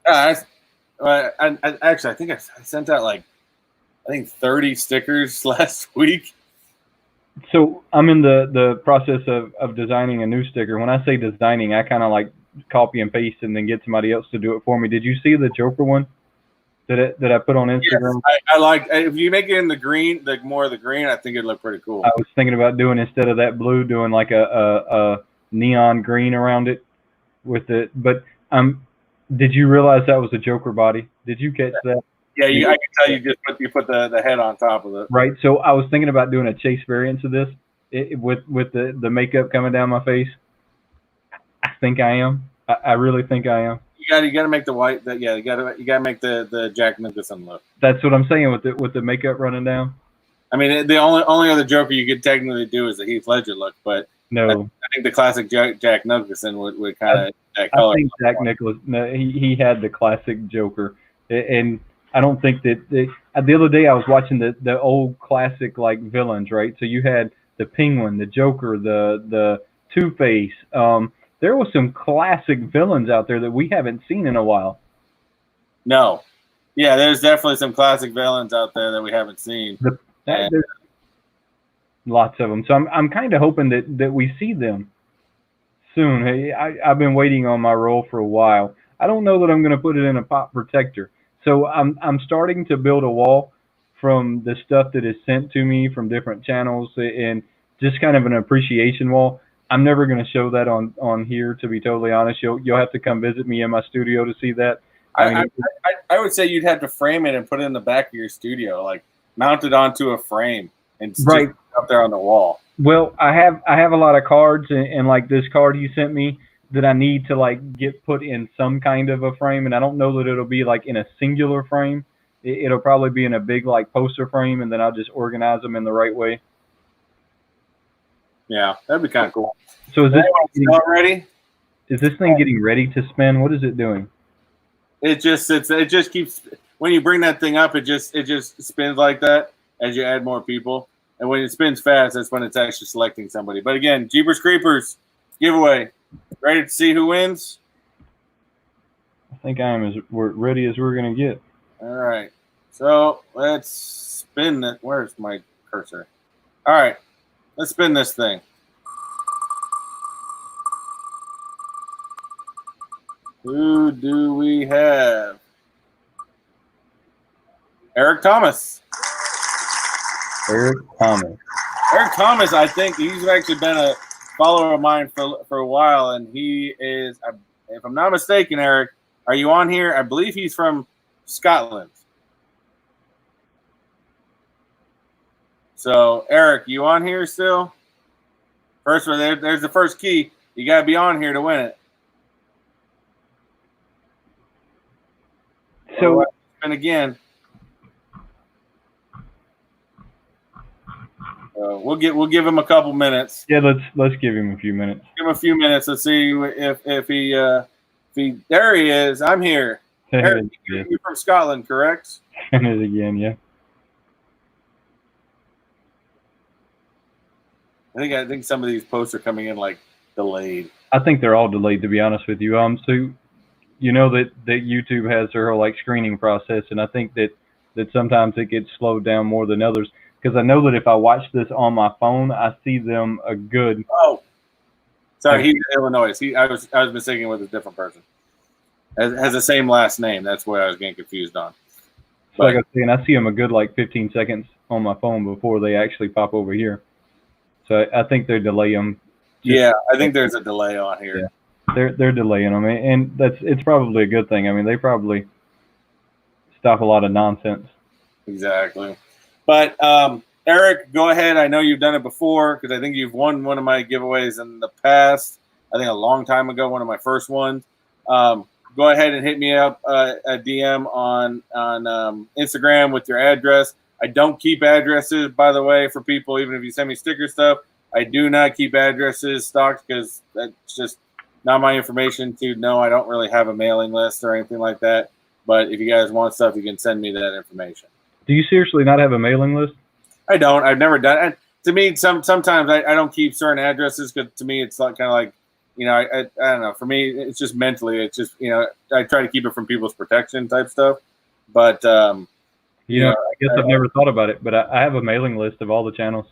Actually, I think I sent out 30 stickers last week. So I'm in the process of designing a new sticker. When I say designing, I kind of like copy and paste and then get somebody else to do it for me. Did you see the Joker one? that I put on Instagram. Yes, I like if you make it in the green, the more of the green, I think it'd look pretty cool. I was thinking about doing, instead of that blue, doing like a neon green around it with it. But did you realize that was a Joker body? Did you catch that? Yeah, I can tell you put the head on top of it. Right. So I was thinking about doing a chase variant of this with the makeup coming down my face. I think I am. I really think I am. You gotta make the white. You gotta make the Jack Nicholson look. That's what I'm saying with the makeup running down. I mean, the only other Joker you could technically do is the Heath Ledger look, but no, I think the classic Jack Nicholson would kind of that color. I think Jack Nicholson. No, he had the classic Joker, and I don't think that the other day I was watching the old classic like villains, right? So you had the Penguin, the Joker, the Two-Face. There was some classic villains out there that we haven't seen in a while. No. Yeah, there's definitely some classic villains out there that we haven't seen. Lots of them. So I'm kind of hoping that we see them soon. Hey, I've been waiting on my role for a while. I don't know that I'm going to put it in a pop protector. So I'm starting to build a wall from the stuff that is sent to me from different channels, and just kind of an appreciation wall. I'm never going to show that on here, to be totally honest. You'll have to come visit me in my studio to see that. I would say you'd have to frame it and put it in the back of your studio, like mount it onto a frame and right up there on the wall. Well, I have a lot of cards, and like this card you sent me that I need to like get put in some kind of a frame, and I don't know that it'll be like in a singular frame. It'll probably be in a big like poster frame, and then I'll just organize them in the right way. Yeah, that'd be kind of cool. So is this ready? Is this thing getting ready to spin? What is it doing? It just keeps, when you bring that thing up, it just spins like that as you add more people. And when it spins fast, that's when it's actually selecting somebody. But again, Jeepers Creepers giveaway. Ready to see who wins? I think I am we're ready as we're gonna get. All right. So let's spin that. Where's my cursor? All right. Let's spin this thing. Who do we have? Eric Thomas. Eric Thomas. Eric Thomas, I think he's actually been a follower of mine for a while, and he is, if I'm not mistaken, Eric, are you on here? I believe he's from Scotland. So, Eric, you on here still? First one, there's the first key. You got to be on here to win it. So, and again, we'll give him a couple minutes. Yeah, let's give him a few minutes. Give him a few minutes. Let's see if he there he is. I'm here. Eric, you're from Scotland, correct? And it again, yeah. I think some of these posts are coming in like delayed. I think they're all delayed, to be honest with you. So you know that YouTube has their whole like screening process, and I think that sometimes it gets slowed down more than others. Because I know that if I watch this on my phone, I see them a good. Oh, sorry, he's in Illinois. I was mistaken with a different person. Has the same last name. That's what I was getting confused on. So like I was saying, I see them a good like 15 seconds on my phone before they actually pop over here. So I think they delay them. Yeah, I think there's a delay on here. Yeah. They're delaying them, and it's probably a good thing. I mean, they probably stop a lot of nonsense. Exactly. But Eric, go ahead. I know you've done it before because I think you've won one of my giveaways in the past. I think a long time ago, one of my first ones. Go ahead and hit me up a DM on Instagram with your address. I don't keep addresses, by the way, for people, even if you send me sticker stuff. I do not keep addresses stocked because that's just not my information to know. I don't really have a mailing list or anything like that. But if you guys want stuff, you can send me that information. Do you seriously not have a mailing list? I don't. I've never done it. To me, sometimes I don't keep certain addresses because to me it's like kind of like, you know, I don't know. For me, it's just mentally, it's just, you know, I try to keep it from people's protection type stuff. But you know, I guess I've never thought about it, but I have a mailing list of all the channels.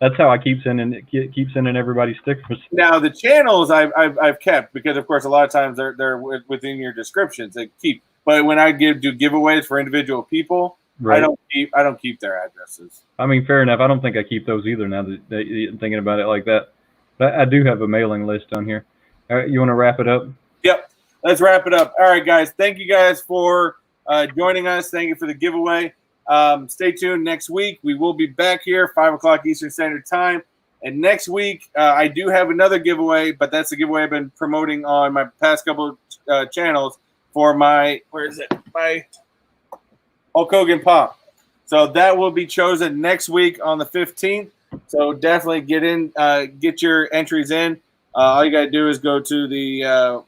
That's how I keep sending everybody stickers. Now the channels I've kept because of course a lot of times they're within your descriptions. They keep, But when I do giveaways for individual people, Right. I don't keep their addresses. I mean, fair enough. I don't think I keep those either now that you're thinking about it like that. But I do have a mailing list on here. All right, you want to wrap it up? Yep. Let's wrap it up. All right, guys. Thank you guys for joining us. Thank you for the giveaway. Stay tuned next week. We will be back here 5 o'clock Eastern Standard Time. And next week, I do have another giveaway, but that's the giveaway I've been promoting on my past couple channels for my Hulk Hogan Pop. So that will be chosen next week on the 15th. So definitely get your entries in. All you gotta do is go to the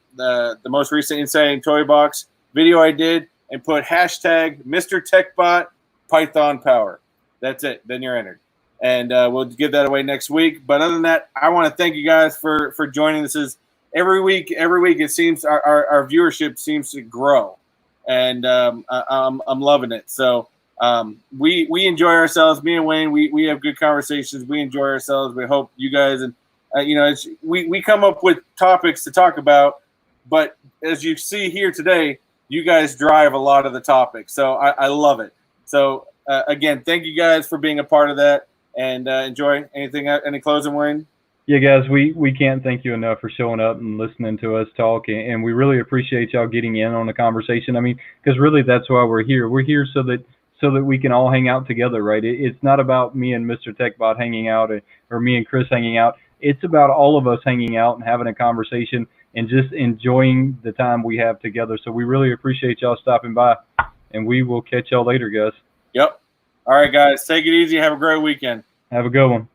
most recent Insane Toy Box video I did and put hashtag Mr. Techbot Python Power. That's it. Then you're entered. And we'll give that away next week. But other than that, I want to thank you guys for joining. This is every week. It seems our viewership seems to grow, and I'm loving it. So we enjoy ourselves. Me and Wayne, we have good conversations. We enjoy ourselves. We hope you guys and we come up with topics to talk about. But as you see here today, you guys drive a lot of the topics. So I love it. So again, thank you guys for being a part of that. And enjoy any closing, Wayne? Yeah, guys, we can't thank you enough for showing up and listening to us talk, and we really appreciate y'all getting in on the conversation. I mean, because really that's why we're here. We're here so that we can all hang out together, right? It's not about me and Mr. Techbot hanging out or me and Chris hanging out. It's about all of us hanging out and having a conversation and just enjoying the time we have together. So we really appreciate y'all stopping by, and we will catch y'all later, guys. Yep. All right, guys, take it easy. Have a great weekend. Have a good one.